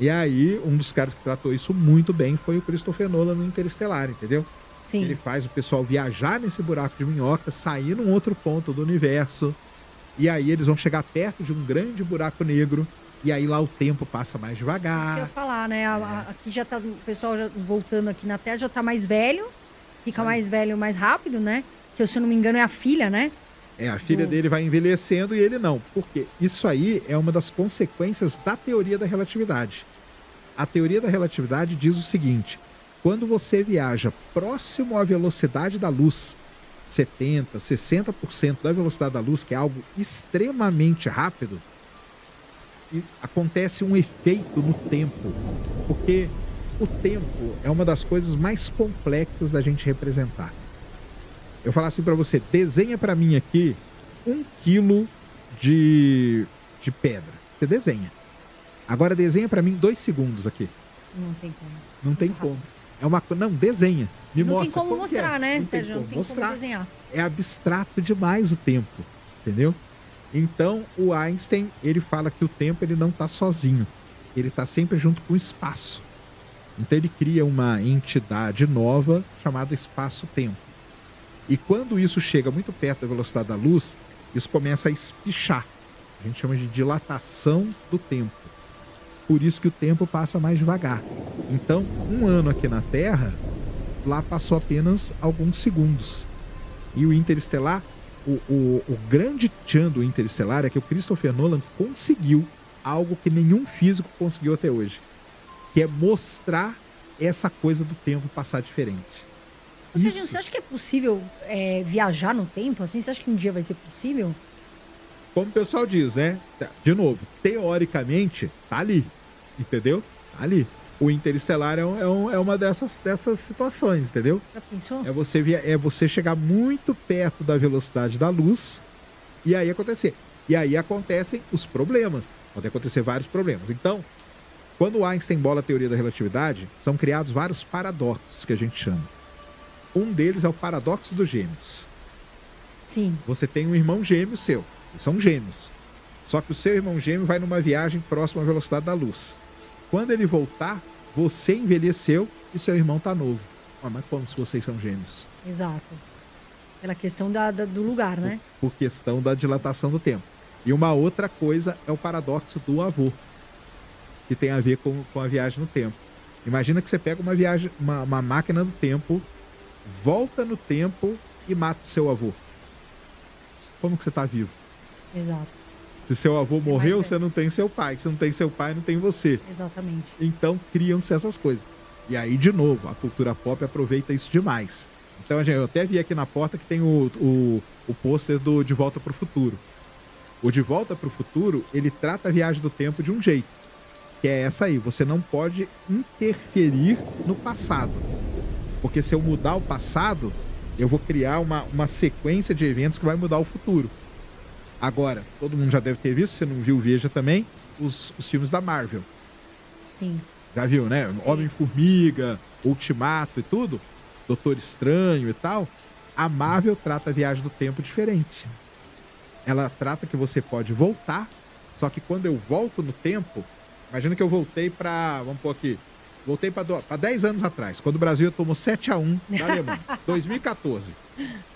E aí, um dos caras que tratou isso muito bem foi o Christopher Nolan no Interestelar, entendeu? Sim. Ele faz o pessoal viajar nesse buraco de minhoca, sair num outro ponto do universo, e aí eles vão chegar perto de um grande buraco negro, e aí lá o tempo passa mais devagar. Isso que eu ia falar, né? Aqui já tá, o pessoal já voltando aqui na Terra já tá mais velho, fica mais velho mais rápido, né? Que, se eu não me engano, é a filha, né? A filha dele vai envelhecendo e ele não. Por quê? Isso aí é uma das consequências da teoria da relatividade. A teoria da relatividade diz o seguinte: quando você viaja próximo à velocidade da luz, 70%, 60% da velocidade da luz, que é algo extremamente rápido, acontece um efeito no tempo. Porque o tempo é uma das coisas mais complexas da gente representar. Eu falar assim pra você, desenha pra mim aqui 1 quilo de pedra. Você desenha. Agora desenha pra mim 2 segundos aqui. Não tem como. Não tem como. Não, desenha. Me mostra. Não tem como mostrar, né, Sérgio? Não tem como desenhar. É abstrato demais o tempo, entendeu? Então, o Einstein, ele fala que o tempo ele não tá sozinho. Ele tá sempre junto com o espaço. Então ele cria uma entidade nova chamada espaço-tempo. E quando isso chega muito perto da velocidade da luz, isso começa a espichar. A gente chama de dilatação do tempo. Por isso que o tempo passa mais devagar. Então, 1 ano aqui na Terra, lá passou apenas alguns segundos. E o Interestelar, o grande tchan do Interestelar é que o Christopher Nolan conseguiu algo que nenhum físico conseguiu até hoje, que é mostrar essa coisa do tempo passar diferente. Ou seja, você acha que é possível viajar no tempo? Assim, você acha que um dia vai ser possível? Como o pessoal diz, né? De novo, teoricamente, tá ali. Entendeu? Tá ali. O Interestelar é uma dessas situações, entendeu? Já pensou? É você chegar muito perto da velocidade da luz e aí acontecer. E aí acontecem os problemas. Podem acontecer vários problemas. Então, quando o Einstein bola a teoria da relatividade, são criados vários paradoxos que a gente chama. Um deles é o paradoxo dos gêmeos. Sim. Você tem um irmão gêmeo seu. São gêmeos. Só que o seu irmão gêmeo vai numa viagem próxima à velocidade da luz. Quando ele voltar, você envelheceu e seu irmão tá novo. Mas como se vocês são gêmeos? Exato. Pela questão do lugar, né? Por questão da dilatação do tempo. E uma outra coisa é o paradoxo do avô, que tem a ver com a viagem no tempo. Imagina que você pega uma máquina do tempo, volta no tempo e mata o seu avô. Como que você tá vivo? Exato. Se seu avô morreu, você não tem seu pai. Se não tem seu pai, não tem você. Exatamente. Então, criam-se essas coisas. E aí, de novo, a cultura pop aproveita isso demais. Então, eu até vi aqui na porta que tem o pôster do De Volta para o Futuro. O De Volta para o Futuro, ele trata a viagem do tempo de um jeito. Que é essa aí. Você não pode interferir no passado. Porque se eu mudar o passado, eu vou criar uma sequência de eventos que vai mudar o futuro. Agora, todo mundo já deve ter visto, se não viu, veja também, os filmes da Marvel. Sim. Já viu, né? Homem-Formiga, Ultimato e tudo. Doutor Estranho e tal. A Marvel trata a viagem do tempo diferente. Ela trata que você pode voltar, só que quando eu volto no tempo, imagina que eu voltei para, vamos pôr aqui, voltei para 10 anos atrás, quando o Brasil tomou 7-1 da Alemanha, 2014.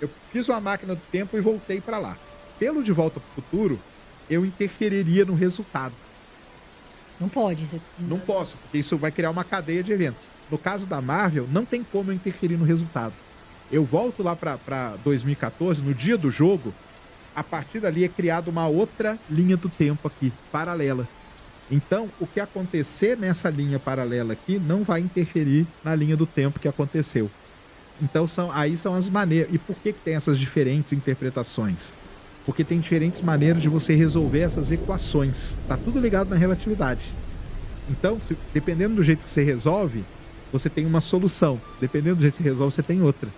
Eu fiz uma máquina do tempo e voltei para lá. Pelo De Volta para o Futuro, eu interferiria no resultado. Não pode. Não posso, porque isso vai criar uma cadeia de eventos. No caso da Marvel, não tem como eu interferir no resultado. Eu volto lá para 2014, no dia do jogo, a partir dali é criada uma outra linha do tempo aqui, paralela. Então, o que acontecer nessa linha paralela aqui não vai interferir na linha do tempo que aconteceu. Então, aí são as maneiras. E por que tem essas diferentes interpretações? Porque tem diferentes maneiras de você resolver essas equações. Tá tudo ligado na relatividade. Então, dependendo do jeito que você resolve, você tem uma solução. Dependendo do jeito que você resolve, você tem outra.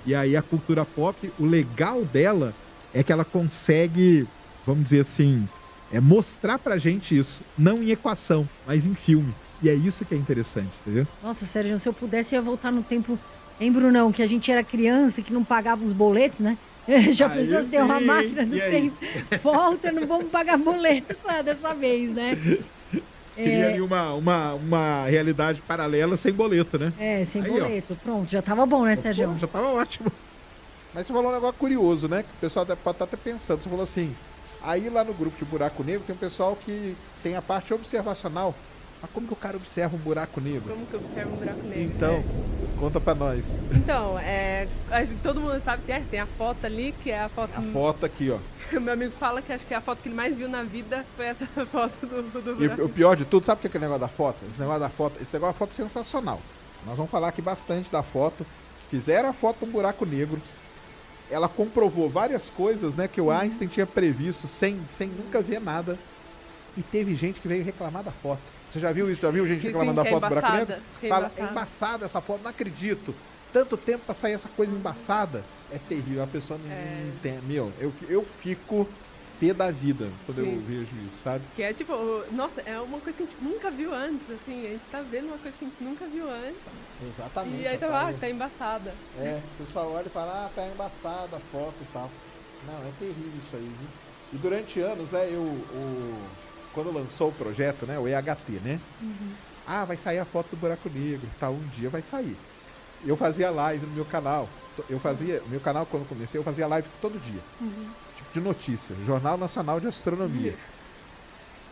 E aí a cultura pop, o legal dela é que ela consegue, vamos dizer assim, mostrar pra gente isso. Não em equação, mas em filme. E é isso que é interessante, entendeu? Nossa, Sérgio, se eu pudesse, eu ia voltar no tempo, hein, Brunão? Que a gente era criança, que não pagava os boletos, né? Já pensou se ter uma máquina do tempo? Volta, não vamos pagar boletos lá dessa vez, né? Cria ali uma realidade paralela sem boleto, né? Sem boleto. Pronto, já tava bom, né, Sérgio? Já tava ótimo. Mas você falou um negócio curioso, né? Que o pessoal pode estar até pensando. Você falou assim, aí lá no grupo de buraco negro tem um pessoal que tem a parte observacional. Mas como que o cara observa um buraco negro? Como que observa um buraco negro? Então, conta pra nós. Então, todo mundo sabe que tem a foto ali, que é a foto... A foto aqui, ó. Meu amigo fala que acho que a foto que ele mais viu na vida foi essa foto do buraco. E o pior de tudo, sabe o que é aquele negócio da foto? Esse negócio da foto é sensacional. Nós vamos falar aqui bastante da foto. Fizeram a foto do buraco negro. Ela comprovou várias coisas, né, que o Einstein tinha previsto sem nunca ver nada. E teve gente que veio reclamar da foto. Você já viu isso? Já viu gente reclamando da foto do buraco negro? Fala, é embaçada essa foto, não acredito. Tanto tempo pra sair essa coisa embaçada. É terrível, a pessoa não entende. Meu, eu fico pé da vida quando eu vejo isso, sabe? Que é tipo, nossa, é uma coisa que a gente nunca viu antes, assim. A gente tá vendo uma coisa que a gente nunca viu antes. Exatamente. E aí tá embaçada. O pessoal olha e fala, tá embaçada a foto e tal. Não, é terrível isso aí, viu? E durante anos, né, quando lançou o projeto, né, o EHT, né? Vai sair a foto do buraco negro, um dia vai sair. Eu fazia live no meu canal. Meu canal, quando comecei, eu fazia live todo dia. Tipo de notícia, Jornal Nacional de Astronomia.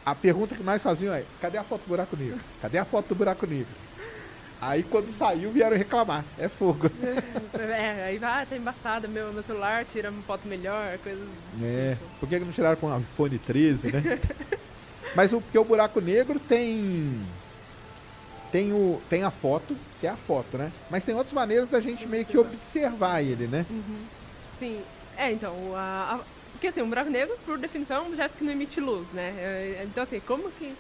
A pergunta que mais faziam é, cadê a foto do buraco negro? Cadê a foto do buraco negro? Aí quando saiu, vieram reclamar. É fogo. Aí tá embaçada, meu celular tira uma foto melhor, coisas tipo. Por que não tiraram com o iPhone 13, né? Mas porque o buraco negro tem a foto, que é a foto, né? Mas tem outras maneiras da gente meio que observar ele, né? Sim. Então, porque assim, um buraco negro, por definição, é um objeto que não emite luz, né? Então assim, como que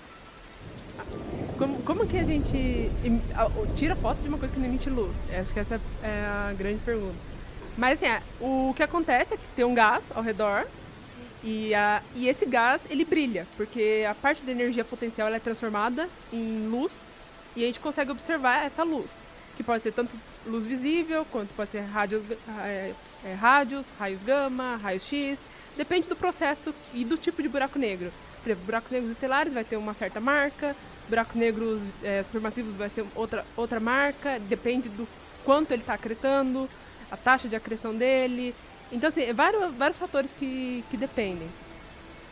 a gente tira foto de uma coisa que não emite luz? Acho que essa é a grande pergunta. Mas assim, o que acontece é que tem um gás ao redor e esse gás, ele brilha, porque a parte da energia potencial ela é transformada em luz e a gente consegue observar essa luz, que pode ser tanto luz visível, quanto pode ser rádios, raios gama, raios X, depende do processo e do tipo de buraco negro. Por exemplo, buracos negros estelares vai ter uma certa marca, buracos negros supermassivos vai ser outra marca, depende do quanto ele está acretando, a taxa de acreção dele. Então, assim, vários fatores que dependem.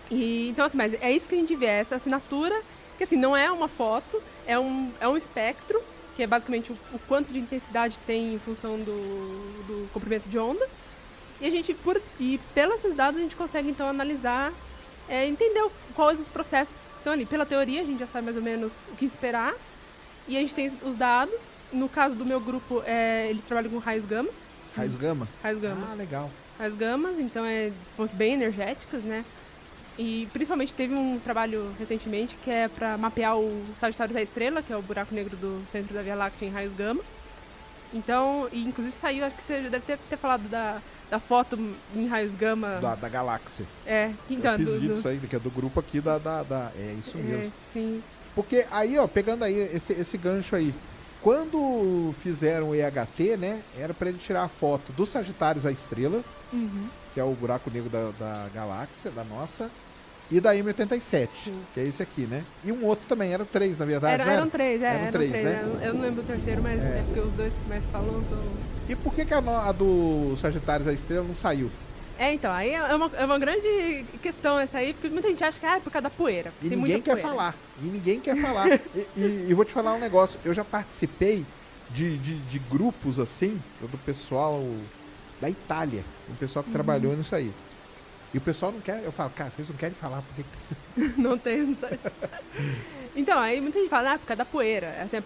Então, assim, mas é isso que a gente vê, essa assinatura, que assim, não é uma foto, é um espectro, que é basicamente o quanto de intensidade tem em função do comprimento de onda. E pelos esses dados a gente consegue então analisar, entender quais os processos que estão ali. Pela teoria a gente já sabe mais ou menos o que esperar. E a gente tem os dados. No caso do meu grupo, eles trabalham com raios gama. Raios gama? Raios gama. Ah, legal. Raios gama, então fontes bem energéticas, né? E principalmente teve um trabalho recentemente que é para mapear o Sagitário da Estrela, que é o buraco negro do centro da Via Láctea em raios gama. Então, e inclusive saiu, acho que você já deve ter falado da foto em raios gama. Da galáxia. Então. Eu fiz isso aí, que é do grupo aqui é isso mesmo. Sim. Porque aí, pegando aí esse gancho aí, quando fizeram o EHT, né, era para ele tirar a foto do Sagitário da Estrela, que é o buraco negro da galáxia, da nossa, e da M87, que é esse aqui, né? E um outro também, eram 3, na verdade, eram 3, eram 3, né? Eu não lembro o terceiro, mas é porque os dois que mais falam são... E por que a do Sagitário da Estrela não saiu? Então, aí é uma grande questão essa aí, porque muita gente acha que é por causa da poeira. E ninguém quer falar. E vou te falar um negócio, eu já participei de grupos assim, do pessoal da Itália, o pessoal que trabalhou nisso aí. E o pessoal não quer, eu falo, cara, vocês não querem falar porque... Não sabe. Então, aí muita gente fala, por causa da poeira. Assim,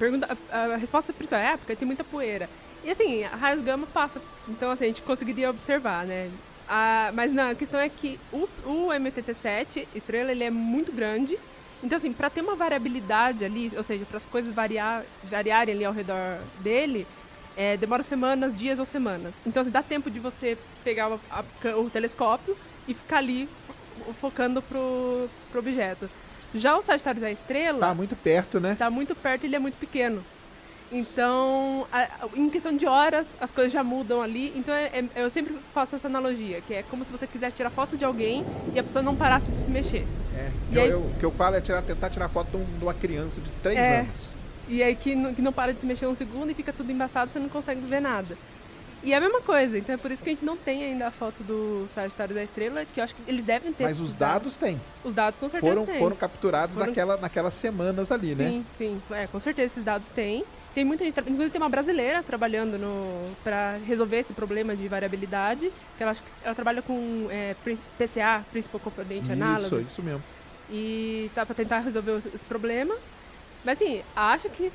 a resposta principal é, porque tem muita poeira. E assim, a raios gama passa, então assim, a gente conseguiria observar, né? Mas não, a questão é que o MTT7 estrela, ele é muito grande. Então, assim, para ter uma variabilidade ali, ou seja, para as coisas variarem ali ao redor dele, demora semanas, dias ou semanas. Então, assim, dá tempo de você pegar o telescópio e ficar ali focando pro objeto. Já o Sagitário da Estrela... Tá muito perto, né? Tá muito perto e ele é muito pequeno. Então, em questão de horas, as coisas já mudam ali. Então, eu sempre faço essa analogia, que é como se você quisesse tirar foto de alguém e a pessoa não parasse de se mexer. O que eu falo é tentar tirar foto de uma criança de 3 anos. E aí que não para de se mexer um segundo e fica tudo embaçado, você não consegue ver nada. E é a mesma coisa, então é por isso que a gente não tem ainda a foto do Sagitário da Estrela, que eu acho que eles devem ter. Mas os dados têm. Os dados com certeza foram capturados naquelas semanas ali, né? Sim. Com certeza esses dados têm. Tem muita gente, inclusive tem uma brasileira trabalhando para resolver esse problema de variabilidade, que ela trabalha com PCA, Principal Component Analysis. Isso mesmo. E tá para tentar resolver esse problema. Mas assim, acho que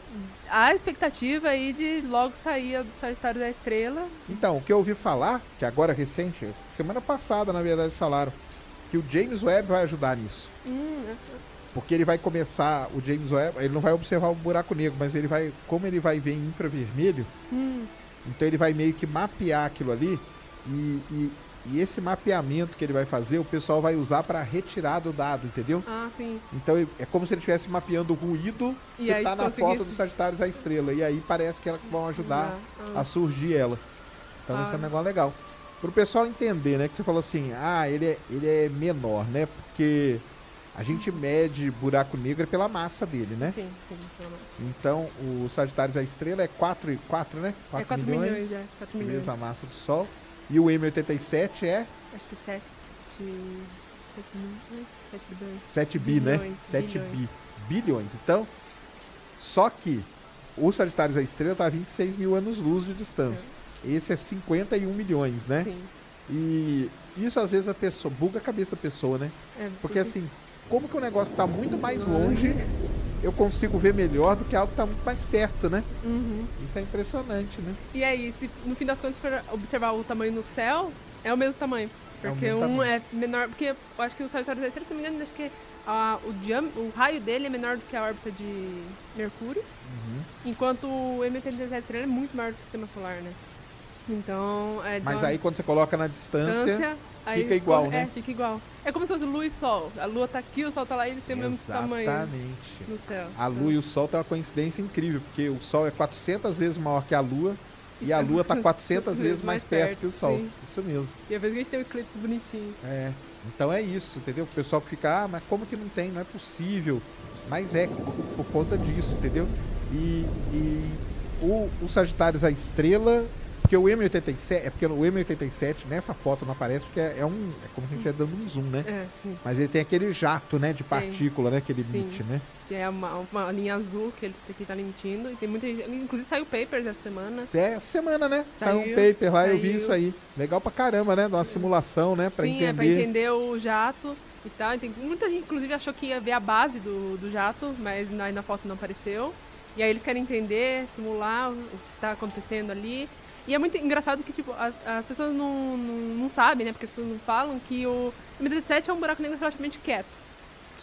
há expectativa aí de logo sair do Sagitário da Estrela. Então, o que eu ouvi falar, que agora recente, semana passada na verdade falaram, que o James Webb vai ajudar nisso. Porque ele vai começar, o James Webb, ele não vai observar o buraco negro, mas como ele vai ver em infravermelho, então ele vai meio que mapear aquilo ali e esse mapeamento que ele vai fazer, o pessoal vai usar para retirar do dado, entendeu? Ah, sim. Então é como se ele estivesse mapeando o ruído que está na foto do Sagitário da Estrela. E aí parece que elas vão ajudar a surgir ela. Então isso é um negócio legal. Para o pessoal entender, né? Que você falou assim, ele é menor, né? Porque a gente mede buraco negro pela massa dele, né? Sim. Então o Sagitário da Estrela é 4, né? 4 milhões. 4 milhões. Vezes a massa do Sol. E o M87 é? Acho que 7 bi, né? 7 bilhões. Então, só que o Sagitário da Estrela está a 26 mil anos-luz de distância. Esse é 51 milhões, né? Sim. E isso às vezes a pessoa buga a cabeça da pessoa, né? Porque assim, como que o negócio está muito mais longe, eu consigo ver melhor do que algo que está muito mais perto, né? Isso é impressionante, né? E aí, se no fim das contas for observar o tamanho no céu, é o mesmo tamanho. Porque é menor. Porque eu acho que o Sagitário da Estrela, se não me engano, acho que o raio dele é menor do que a órbita de Mercúrio. Enquanto o M87 da Estrela é muito maior do que o Sistema Solar, né? Então. Mas aí quando você coloca na distância fica igual, né? Fica igual. É como se fosse Lua e Sol. A Lua tá aqui, o Sol tá lá e eles têm o mesmo tamanho no céu. A Lua e o Sol tem uma coincidência incrível, porque o Sol é 400 vezes maior que a Lua e a Lua tá 400 vezes mais perto que o Sol. Sim. Isso mesmo. E às vezes a gente tem um eclipse bonitinho. Então é isso, entendeu? O pessoal que fica, mas como que não tem? Não é possível. Mas é por conta disso, entendeu? E o Sagitário da Estrela, porque o M87, porque o M87 nessa foto não aparece porque é como se a gente estivesse dando um zoom, né? Mas ele tem aquele jato, né, de partícula, né, que ele emite, né? Que é uma linha azul que ele tá emitindo. E tem muita gente, inclusive saiu papers essa semana. Essa semana, né? Saiu um paper lá, eu vi isso aí. Legal pra caramba, né? De uma simulação, né? Pra entender. Pra entender o jato e tal. E tem muita gente, inclusive, achou que ia ver a base do jato, mas na foto não apareceu. E aí eles querem entender, simular o que tá acontecendo ali. E é muito engraçado que, tipo, as pessoas não sabem, né? Porque as pessoas não falam que o M87 é um buraco negro relativamente quieto.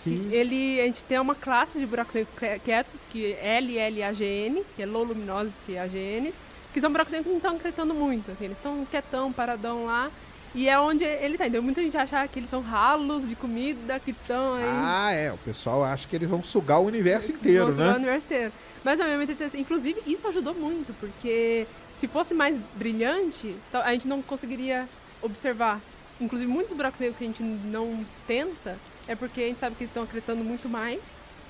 Sim. A gente tem uma classe de buracos negros quietos, que é LLAGN, que é Low Luminosity AGNs, que são buracos negros que não estão acreditando muito, assim, eles estão quietão, paradão lá, e é onde ele tá. Então muita gente acha que eles são ralos de comida que estão aí. O pessoal acha que eles vão sugar o universo inteiro, né? Sugar o universo inteiro. Mas ao mesmo tempo, inclusive, isso ajudou muito, porque se fosse mais brilhante, a gente não conseguiria observar. Inclusive, muitos buracos negros que a gente não tenta é porque a gente sabe que eles estão acreditando muito mais,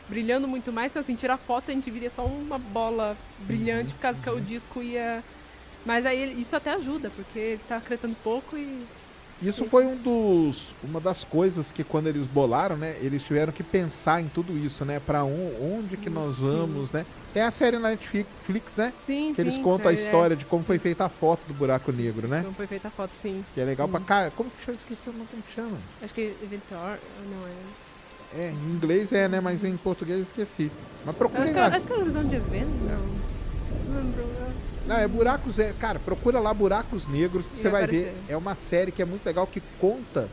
brilhando muito mais. Então, assim, tirar foto a gente viria só uma bola brilhante, por causa que o disco ia... Mas aí isso até ajuda, porque ele está acreditando pouco e... Isso foi uma das coisas que quando eles bolaram, né, eles tiveram que pensar em tudo isso, né, para onde que nós vamos, né? Tem a série na Netflix, né? Sim, que eles contam a história de como foi feita a foto do buraco negro, né? Como foi feita a foto, sim. Que é legal pra cá. Como que chama? Esqueci o nome, como que chama? Acho que Inventor, não é. Em inglês né, mas em português eu esqueci. Mas procura lá. Acho que é a visão de evento, não lembro. Não, é Buracos... Cara, procura lá Buracos Negros, que você vai ver. É uma série que é muito legal, que conta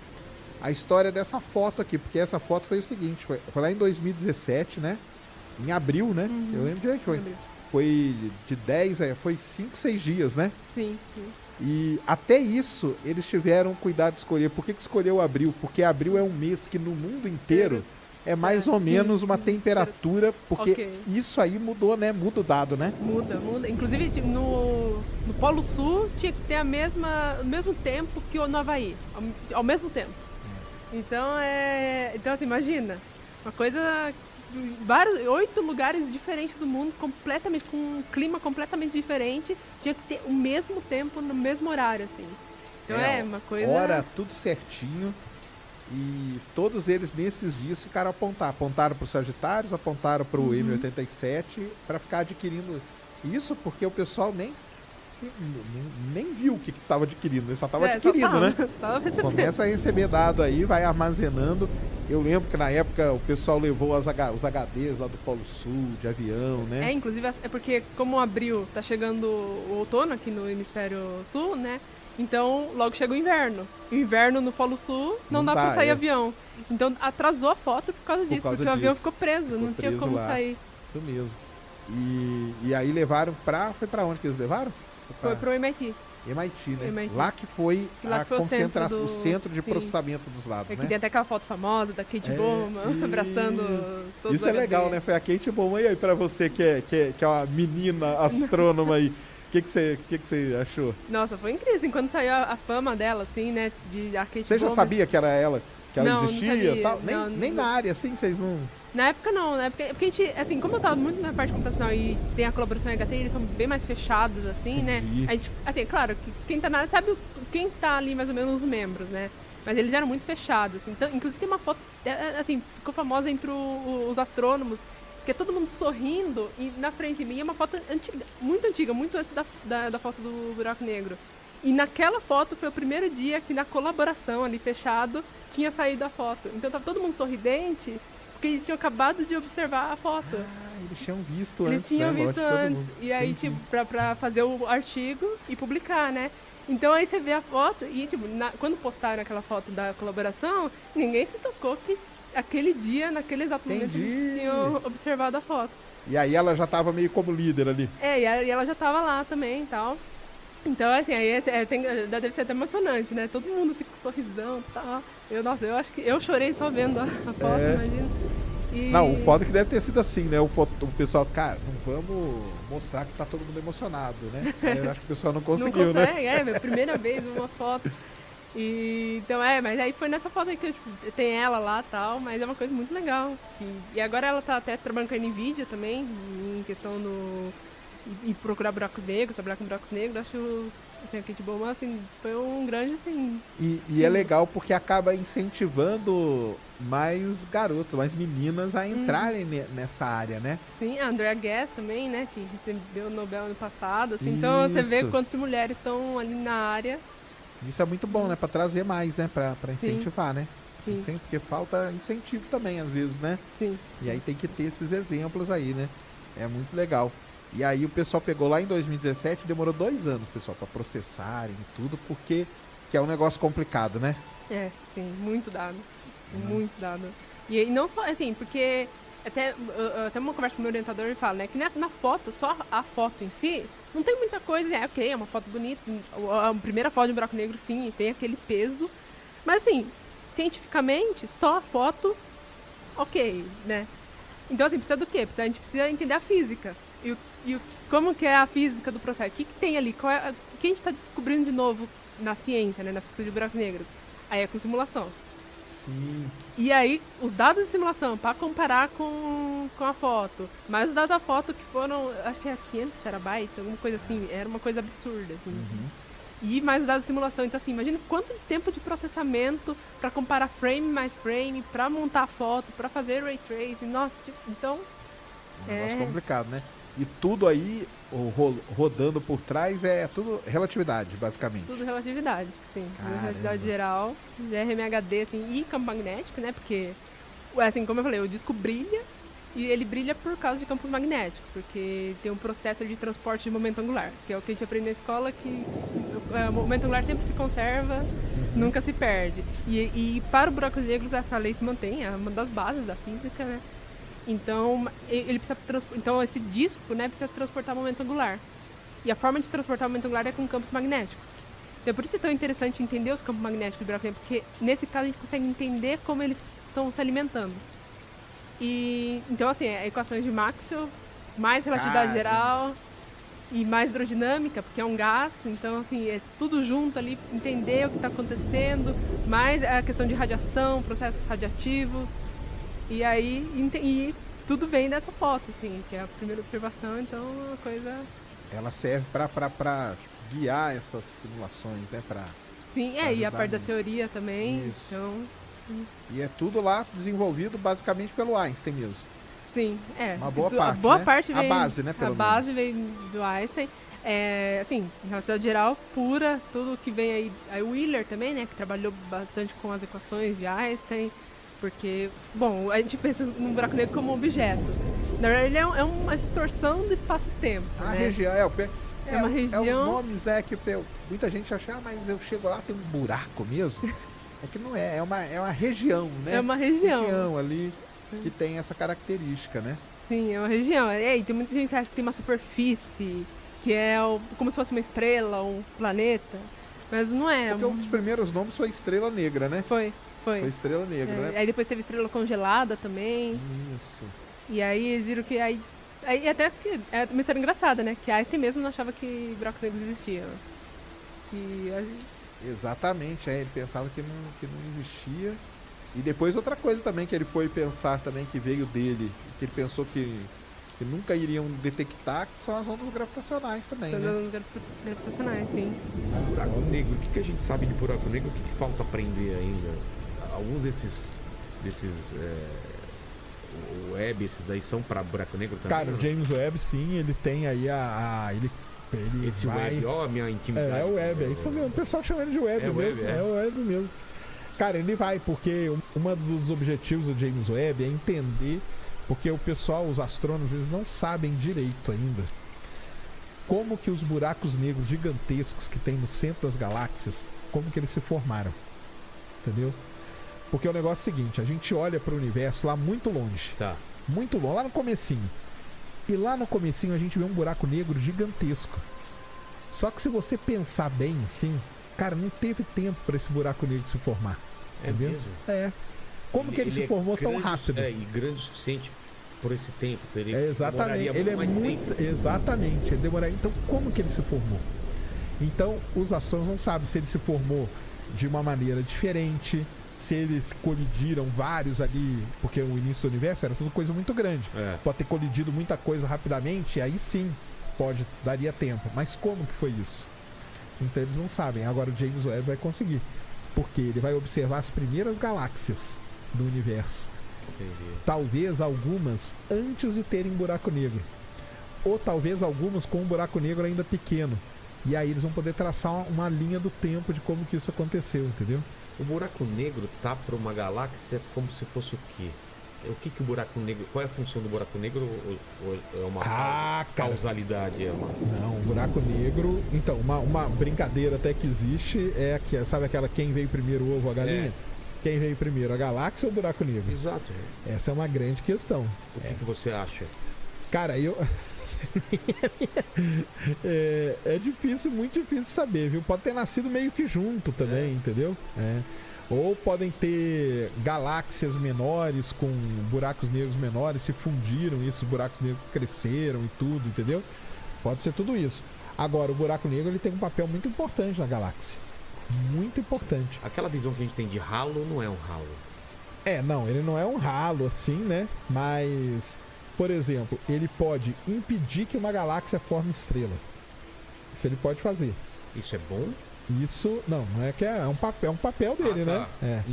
a história dessa foto aqui. Porque essa foto foi o seguinte, foi lá em 2017, né? Em abril, né? Eu lembro de que foi. Foi de 10, foi 5, 6 dias, né? Sim. E até isso, eles tiveram cuidado de escolher. Por que escolheu abril? Porque abril é um mês que no mundo inteiro é mais ou menos uma sim. temperatura, porque Ok. isso aí mudou, né? Muda o dado, né? Muda. Inclusive, tipo, no Polo Sul tinha que ter o mesmo tempo que no Havaí. Ao mesmo tempo. Então, então, assim, imagina. Uma coisa... 8 lugares diferentes do mundo, completamente, com um clima completamente diferente, tinha que ter o mesmo tempo, no mesmo horário, assim. Então é uma coisa... Hora, tudo certinho. E todos eles, nesses dias, ficaram a apontar. Apontaram para os Sagitários, apontaram para o M87, para ficar adquirindo isso, porque o pessoal nem viu o que estava adquirindo, ele só estava adquirindo, né? Começa a receber dado aí, vai armazenando. Eu lembro que na época o pessoal levou os HDs lá do Polo Sul, de avião, né? Inclusive, é porque como abril tá chegando o outono aqui no hemisfério sul, né? Então, logo chega o inverno. O inverno no Polo Sul não dá pra sair avião. Então, atrasou a foto por causa disso, porque o avião ficou preso, não tinha como sair. Isso mesmo. E aí levaram foi pra onde que eles levaram? Foi pro MIT. MIT, né? MIT. Lá que foi Lá a que foi concentração, o centro de sim. processamento dos dados, Que né? tem até aquela foto famosa da Kate Bowman abraçando todos Isso é legal, né? Foi a Kate Bowman. E aí, pra você que é uma menina astrônoma aí, o que você achou? Nossa, foi incrível, assim, quando saiu a fama dela, assim, né? De a Kate Você já Bowman. sabia que era ela? Que ela Não, existia? não sabia. Tal? Não, Nem na área, assim, vocês não... Na época não, né? Porque a gente, assim, como eu tava muito na parte computacional e tem a colaboração em HT, eles são bem mais fechados, assim, né? A gente, assim, claro, que quem tá na área sabe quem tá ali mais ou menos os membros, né? Mas eles eram muito fechados, assim. Então, inclusive tem uma foto, assim, ficou famosa entre os astrônomos, que é todo mundo sorrindo e na frente de mim é uma foto antiga, muito antes da foto do buraco negro. E naquela foto foi o primeiro dia que na colaboração ali fechado tinha saído a foto. Então tava todo mundo sorridente porque eles tinham acabado de observar a foto. Eles tinham visto Eles antes, tinham né? visto antes. E aí, tipo, pra fazer o artigo e publicar, né? Então aí você vê a foto e, tipo, quando postaram aquela foto da colaboração, ninguém se tocou que aquele dia, naquele exato momento, eles tinham observado a foto. E aí ela já tava meio como líder ali. E ela já tava lá também e tal. Então, assim, aí deve ser até emocionante, né? Todo mundo assim com sorrisão e tal. Eu acho que eu chorei só vendo a foto, imagina. Não, o foda é que deve ter sido assim, né? O pessoal, cara, não vamos mostrar que tá todo mundo emocionado, né? Eu acho que o pessoal não conseguiu, não consegue, né? Minha primeira vez uma foto. Então, mas aí foi nessa foto aí que tem ela lá e tal, mas é uma coisa muito legal. E agora ela tá até trabalhando com a NVIDIA também, em questão e procurar buracos negros, trabalhar com buracos negros. Acho assim, a Kate Bowman, assim, foi um grande, assim... E é legal porque acaba incentivando mais garotos, mais meninas a entrarem nessa área, né? Sim, a Andrea Ghez também, né, que recebeu o Nobel ano passado, assim. Então você vê quantas mulheres estão ali na área. Isso é muito bom, né? Pra trazer mais, né? Pra incentivar, né? Sim. Porque falta incentivo também, às vezes, né? Sim. E aí tem que ter esses exemplos aí, né? É muito legal. E aí o pessoal pegou lá em 2017, demorou 2 anos, pessoal, pra processarem tudo, porque que é um negócio complicado, né? Sim, muito dado. Muito dado. E não só, assim, porque até uma conversa com o meu orientador, ele fala, né, que na foto, só a foto em si, não tem muita coisa, é uma foto bonita, a primeira foto de um buraco negro, sim, tem aquele peso, mas assim, cientificamente, só a foto, ok, né? Então, assim, precisa do quê? A gente precisa entender a física. E como que é a física do processo? O que tem ali? O que a gente está descobrindo de novo na ciência, né? Na física de buracos negros? Aí é com simulação. Sim. E aí, os dados de simulação, para comparar com a foto. Mas os dados da foto que foram, acho que é 500 terabytes, alguma coisa assim. Era uma coisa absurda, assim. E mais os dados de simulação. Então, assim, imagina quanto tempo de processamento para comparar frame mais frame, para montar a foto, para fazer ray tracing. Nossa, então... Um negócio complicado, né? E tudo aí, rodando por trás, é tudo relatividade, basicamente. Tudo relatividade, sim. Caramba. Relatividade geral, RMHD, assim, e campo magnético, né? Porque, assim, como eu falei, o disco brilha e ele brilha por causa de campos magnéticos, porque tem um processo de transporte de momento angular, que é o que a gente aprende na escola, que o momento angular sempre se conserva, nunca se perde. E para buracos negros essa lei se mantém, é uma das bases da física, né? Então, ele precisa então esse disco, né, precisa transportar momento angular. E a forma de transportar momento angular é com campos magnéticos. Então, por isso é tão interessante entender os campos magnéticos do buraco negro, porque nesse caso a gente consegue entender como eles estão se alimentando. E então, assim, equações de Maxwell, mais relatividade geral e mais hidrodinâmica, porque é um gás. Então, assim, é tudo junto ali, entender o que está acontecendo, mais a questão de radiação, processos radiativos. E aí, e tudo vem dessa foto, assim, que é a primeira observação. Então, é uma coisa... Ela serve para guiar essas simulações, né? Sim, e a parte da teoria também. Isso. Então... E é tudo lá desenvolvido basicamente pelo Einstein mesmo. Sim, uma boa parte. A boa né? parte vem. A base, né? A base vem do Einstein. Assim, relatividade geral pura, tudo que vem aí. Aí o Wheeler também, né? Que trabalhou bastante com as equações de Einstein. Porque, bom, a gente pensa no buraco negro como um objeto. Na verdade, ele é uma distorção do espaço-tempo. A né? região, é uma região. É os nomes, né? Que muita gente acha, mas eu chego lá, tem um buraco mesmo. É que não é, é uma região, né? É uma região ali que tem essa característica, né? Sim, é uma região. E tem muita gente que acha que tem uma superfície, que é como se fosse uma estrela, um planeta. Mas não é. Porque um dos primeiros nomes foi Estrela Negra, né? Foi. Foi Estrela Negra, né? Aí depois teve Estrela Congelada também. Isso. E aí eles viram que aí até que é uma história engraçada, né? Que Einstein mesmo não achava que buracos negros existiam. Exatamente, ele pensava que não existia. E depois outra coisa também que ele foi pensar também, que veio dele, que ele pensou que nunca iriam detectar, que são as ondas gravitacionais também, As né? ondas gravitacionais, sim. Buraco negro, o que a gente sabe de buraco negro? O que falta aprender ainda? Alguns desses Webb, esses daí são para buraco negro também? Cara, o James Webb, sim, ele tem aí ele esse vai... Webb, ó, a minha intimidade. É o Webb, é isso mesmo. O pessoal chama ele de Webb mesmo. Webb, é o Webb mesmo. Cara, ele vai, porque um dos objetivos do James Webb é entender, porque o pessoal, os astrônomos, eles não sabem direito ainda como que os buracos negros gigantescos que tem no centro das galáxias, como que eles se formaram. Entendeu? Porque o negócio é o seguinte, a gente olha para o universo lá muito longe. Tá. Muito longe, lá no comecinho. E lá no comecinho a gente vê um buraco negro gigantesco. Só que se você pensar bem assim, cara, não teve tempo para esse buraco negro se formar. Entendeu? Mesmo? É. Como que ele se formou tão rápido? E grande o suficiente por esse tempo. Exatamente. Ele é muito. Exatamente. Ele demoraria. Então, como que ele se formou? Então, os astrônomos não sabem se ele se formou de uma maneira diferente, se eles colidiram vários ali, porque o início do universo era tudo coisa muito grande. Pode ter colidido muita coisa rapidamente, e aí sim, daria tempo. Mas como que foi isso? Então eles não sabem. Agora o James Webb vai conseguir. Porque ele vai observar as primeiras galáxias do universo. Entendi. Talvez algumas antes de terem buraco negro. Ou talvez algumas com um buraco negro ainda pequeno. E aí eles vão poder traçar uma linha do tempo de como que isso aconteceu, entendeu? O buraco negro tá para uma galáxia como se fosse o quê? O que o buraco negro... Qual é a função do buraco negro? Ou é uma causalidade? Não, o buraco negro... Então, uma brincadeira até que existe é que, sabe aquela quem veio primeiro, o ovo ou a galinha? Quem veio primeiro, a galáxia ou o buraco negro? Exato. Essa é uma grande questão. O que você acha? Cara, é difícil, muito difícil saber, viu? Pode ter nascido meio que junto também, entendeu? Ou podem ter galáxias menores com buracos negros menores, se fundiram e esses buracos negros cresceram e tudo, entendeu? Pode ser tudo isso. Agora, o buraco negro ele tem um papel muito importante na galáxia. Muito importante. Aquela visão que a gente tem de ralo não é um ralo. Não, ele não é um ralo assim, né? Mas, por exemplo, ele pode impedir que uma galáxia forme estrela. Isso ele pode fazer. Isso é bom? Isso, não é que é um papel dele, tá. né?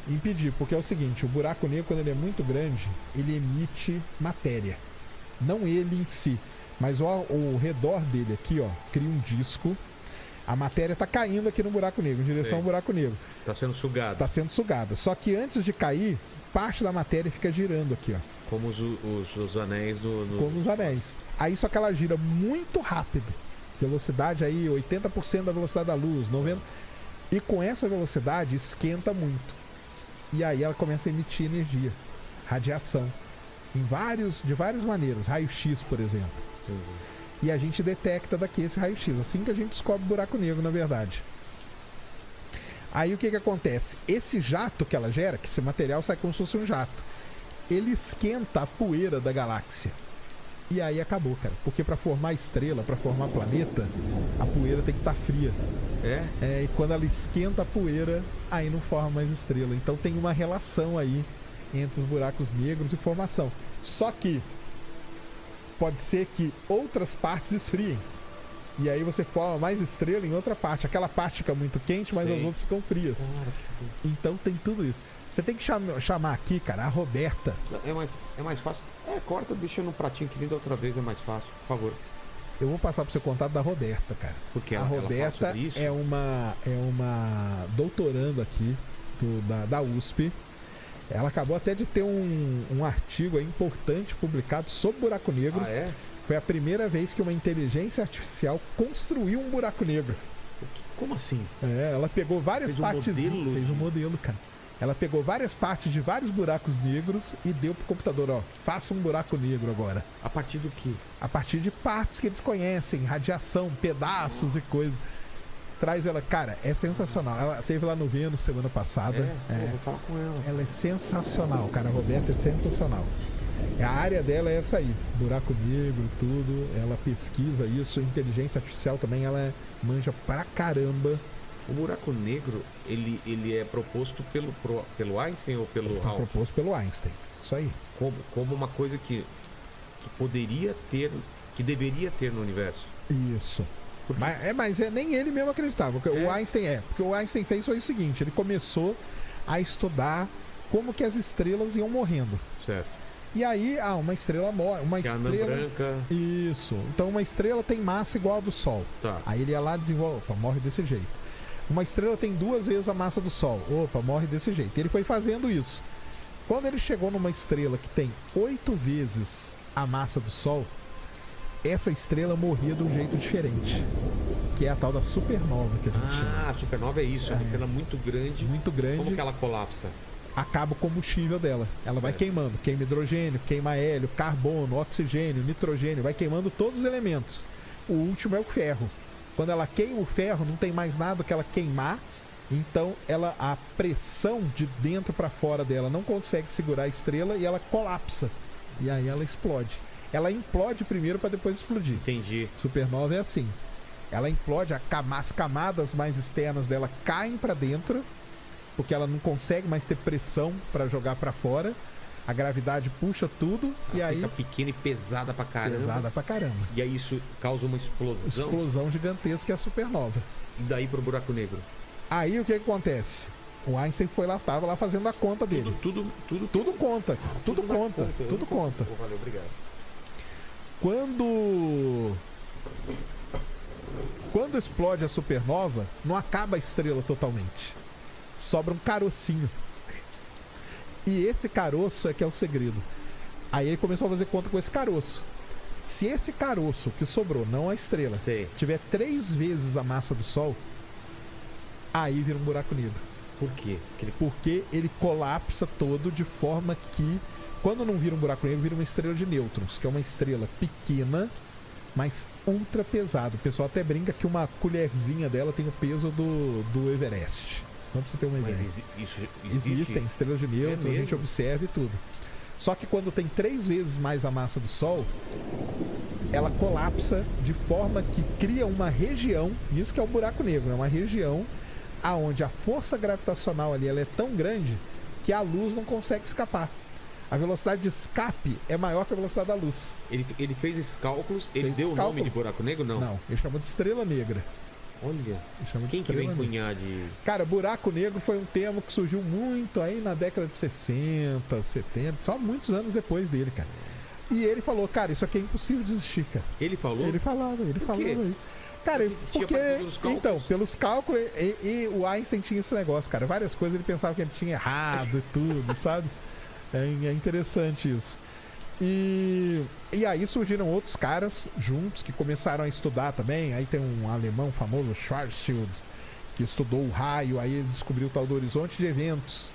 Impedir, porque é o seguinte, o buraco negro, quando ele é muito grande, ele emite matéria. Não ele em si, mas o redor dele aqui, ó, cria um disco. A matéria tá caindo aqui no buraco negro, em direção ao buraco negro. Tá sendo sugada. Tá sendo sugada. Só que antes de cair, parte da matéria fica girando aqui, ó. Como os anéis Como os anéis. Aí só que ela gira muito rápido. Velocidade aí, 80% da velocidade da luz, 90%. E com essa velocidade esquenta muito. E aí ela começa a emitir energia, radiação. De várias maneiras. Raio-X, por exemplo. E a gente detecta daqui esse raio-X. Assim que a gente descobre o buraco negro, na verdade. Aí o que acontece? Esse jato que ela gera, que esse material sai como se fosse um jato, ele esquenta a poeira da galáxia. E aí acabou, cara. Porque pra formar estrela, pra formar planeta, a poeira tem que estar fria. E quando ela esquenta a poeira, aí não forma mais estrela. Então tem uma relação aí entre os buracos negros e formação. Só que pode ser que outras partes esfriem. E aí você forma mais estrela em outra parte. Aquela parte fica muito quente, mas as outras ficam frias. Então tem tudo isso. Você tem que chamar aqui, cara, a Roberta. É mais fácil. Corta, deixa no pratinho que nem da outra vez, é mais fácil, por favor. Eu vou passar pro seu contato da Roberta, cara. Porque a Roberta é uma doutoranda aqui da USP. Ela acabou até de ter um artigo aí importante publicado sobre buraco negro. Foi a primeira vez que uma inteligência artificial construiu um buraco negro. Como assim? Ela pegou várias partes. Fez um modelo, cara. Ela pegou várias partes de vários buracos negros e deu pro computador, faça um buraco negro agora. A partir do quê? A partir de partes que eles conhecem, radiação, pedaços e coisas. Traz ela, cara, é sensacional. Ela esteve lá no Vênus semana passada. Vou falar com ela. Ela é sensacional, cara. A Roberta é sensacional. A área dela é essa aí, buraco negro, tudo. Ela pesquisa isso, inteligência artificial também, ela manja pra caramba. O buraco negro, ele é proposto pelo Einstein ou pelo Hawking? É proposto pelo Einstein, isso aí. Como uma coisa que poderia ter, que deveria ter no universo. Isso. Mas nem ele mesmo acreditava. O Einstein porque o Einstein fez foi o seguinte, ele começou a estudar como que as estrelas iam morrendo. Certo. E aí, uma estrela morre. Uma estrela branca. Isso. Então uma estrela tem massa igual a do Sol. Tá. Aí ele ia lá e desenvolve. Morre desse jeito. Uma estrela tem 2 vezes a massa do Sol. Morre desse jeito. Ele foi fazendo isso. Quando ele chegou numa estrela que tem 8 vezes a massa do Sol, essa estrela morria de um jeito diferente. Que é a tal da supernova que a gente chama. A supernova é isso. É uma estrela muito grande. Muito grande. Como que ela colapsa? Acaba o combustível dela. Ela vai queimando. Queima hidrogênio, queima hélio, carbono, oxigênio, nitrogênio. Vai queimando todos os elementos. O último é o ferro. Quando ela queima o ferro, não tem mais nada que ela queimar. Então a pressão de dentro para fora dela não consegue segurar a estrela e ela colapsa. E aí ela explode. Ela implode primeiro para depois explodir. Entendi. Supernova é assim. Ela implode, as camadas mais externas dela caem para dentro, porque ela não consegue mais ter pressão para jogar para fora. A gravidade puxa tudo e aí fica pequena e pesada pra caramba. Pesada pra caramba. E aí isso causa uma explosão. Explosão gigantesca, que é a supernova. E daí pro buraco negro. Aí o que acontece? O Einstein foi lá, tava lá fazendo a conta dele. Tudo conta. Tudo conta. Valeu, obrigado. Quando explode a supernova, não acaba a estrela totalmente. Sobra um carocinho. E esse caroço é que é o segredo. Aí ele começou a fazer conta com esse caroço. Se esse caroço que sobrou, não a estrela, tiver 3 vezes a massa do Sol, aí vira um buraco negro. Por quê? Porque ele colapsa todo de forma que, quando não vira um buraco negro, vira uma estrela de nêutrons, que é uma estrela pequena, mas ultra pesada. O pessoal até brinca que uma colherzinha dela tem o peso do Everest. Só pra você ter uma ideia. Mas existem estrelas de nêutrons, a gente observa e tudo. Só que quando tem 3 vezes mais a massa do Sol, ela colapsa de forma que cria uma região, isso que é o buraco negro, é uma região aonde a força gravitacional ali ela é tão grande que a luz não consegue escapar. A velocidade de escape é maior que a velocidade da luz. Ele fez esses cálculos, ele deu o nome de buraco negro, não? Não, ele chamou de estrela negra. Olha, quem que vem cunhar de... Cara, buraco negro foi um termo que surgiu muito aí na década de 60, 70, só muitos anos depois dele, cara. E ele falou, cara, isso aqui é impossível de existir, cara. Ele falou? Ele falava aí. Cara, porque, então, pelos cálculos, e o Einstein tinha esse negócio, cara. Várias coisas ele pensava que ele tinha errado e tudo, sabe? É interessante isso. E aí surgiram outros caras juntos que começaram a estudar também. Aí tem um alemão famoso, Schwarzschild, que estudou o raio, aí ele descobriu o tal do horizonte de eventos.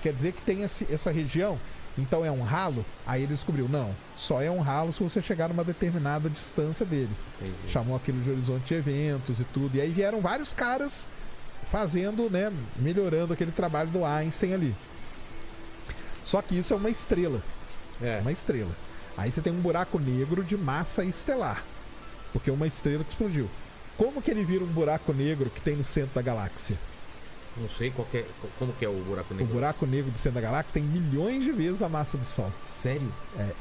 Quer dizer que tem essa região, então é um ralo? Aí ele descobriu, não, só é um ralo se você chegar numa determinada distância dele. Entendi. Chamou aquilo de horizonte de eventos e tudo. E aí vieram vários caras fazendo, né, melhorando aquele trabalho do Einstein ali. Só que isso é uma estrela. É. Uma estrela. Aí você tem um buraco negro de massa estelar. Porque é uma estrela que explodiu. Como que ele vira um buraco negro que tem no centro da galáxia? Não sei como que é o buraco negro. O buraco negro do centro da galáxia tem milhões de vezes a massa do Sol. Sério?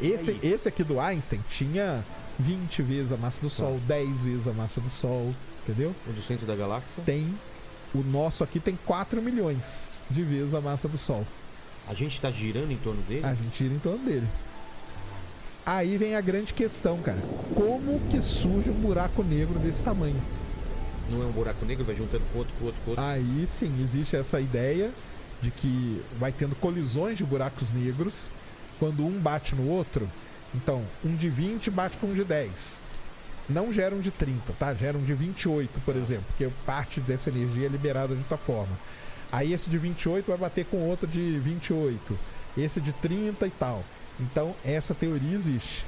Esse aqui do Einstein tinha 20 vezes a massa do Sol, 10 vezes a massa do Sol, entendeu? O do centro da galáxia? O nosso aqui tem 4 milhões de vezes a massa do Sol. A gente tá girando em torno dele? A gente gira em torno dele. Aí vem a grande questão, cara. Como que surge um buraco negro desse tamanho? Não é um buraco negro, vai juntando com outro, com outro, com outro. Aí sim, existe essa ideia de que vai tendo colisões de buracos negros quando um bate no outro. Então, um de 20 bate com um de 10. Não gera um de 30, tá? Gera um de 28, por exemplo, porque parte dessa energia é liberada de outra forma. Aí esse de 28 vai bater com outro de 28, esse de 30 e tal. Então, essa teoria existe.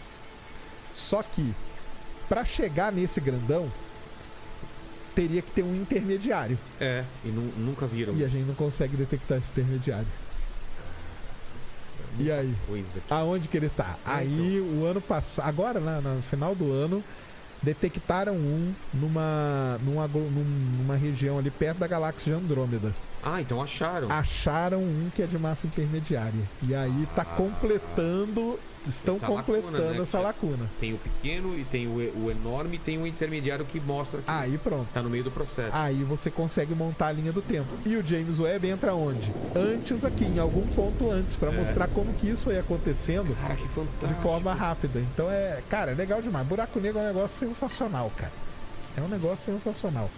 Só que, para chegar nesse grandão, teria que ter um intermediário. E nunca viram. E a gente não consegue detectar esse intermediário. E aí? Aonde que ele tá? Aí então. O ano passado, agora no final do ano, detectaram numa região ali perto da galáxia de Andrômeda. Então acharam. Acharam um que é de massa intermediária. E aí tá completando. Estão completando essa lacuna. Tem o pequeno e tem o enorme e tem o intermediário que mostra que aí pronto. Tá no meio do processo. Aí você consegue montar a linha do tempo. E o James Webb entra onde? Antes aqui, em algum ponto antes, para mostrar como que isso foi acontecendo. Cara, que fantástico. De forma rápida. Então é legal demais. Buraco negro é um negócio sensacional, cara. É um negócio sensacional.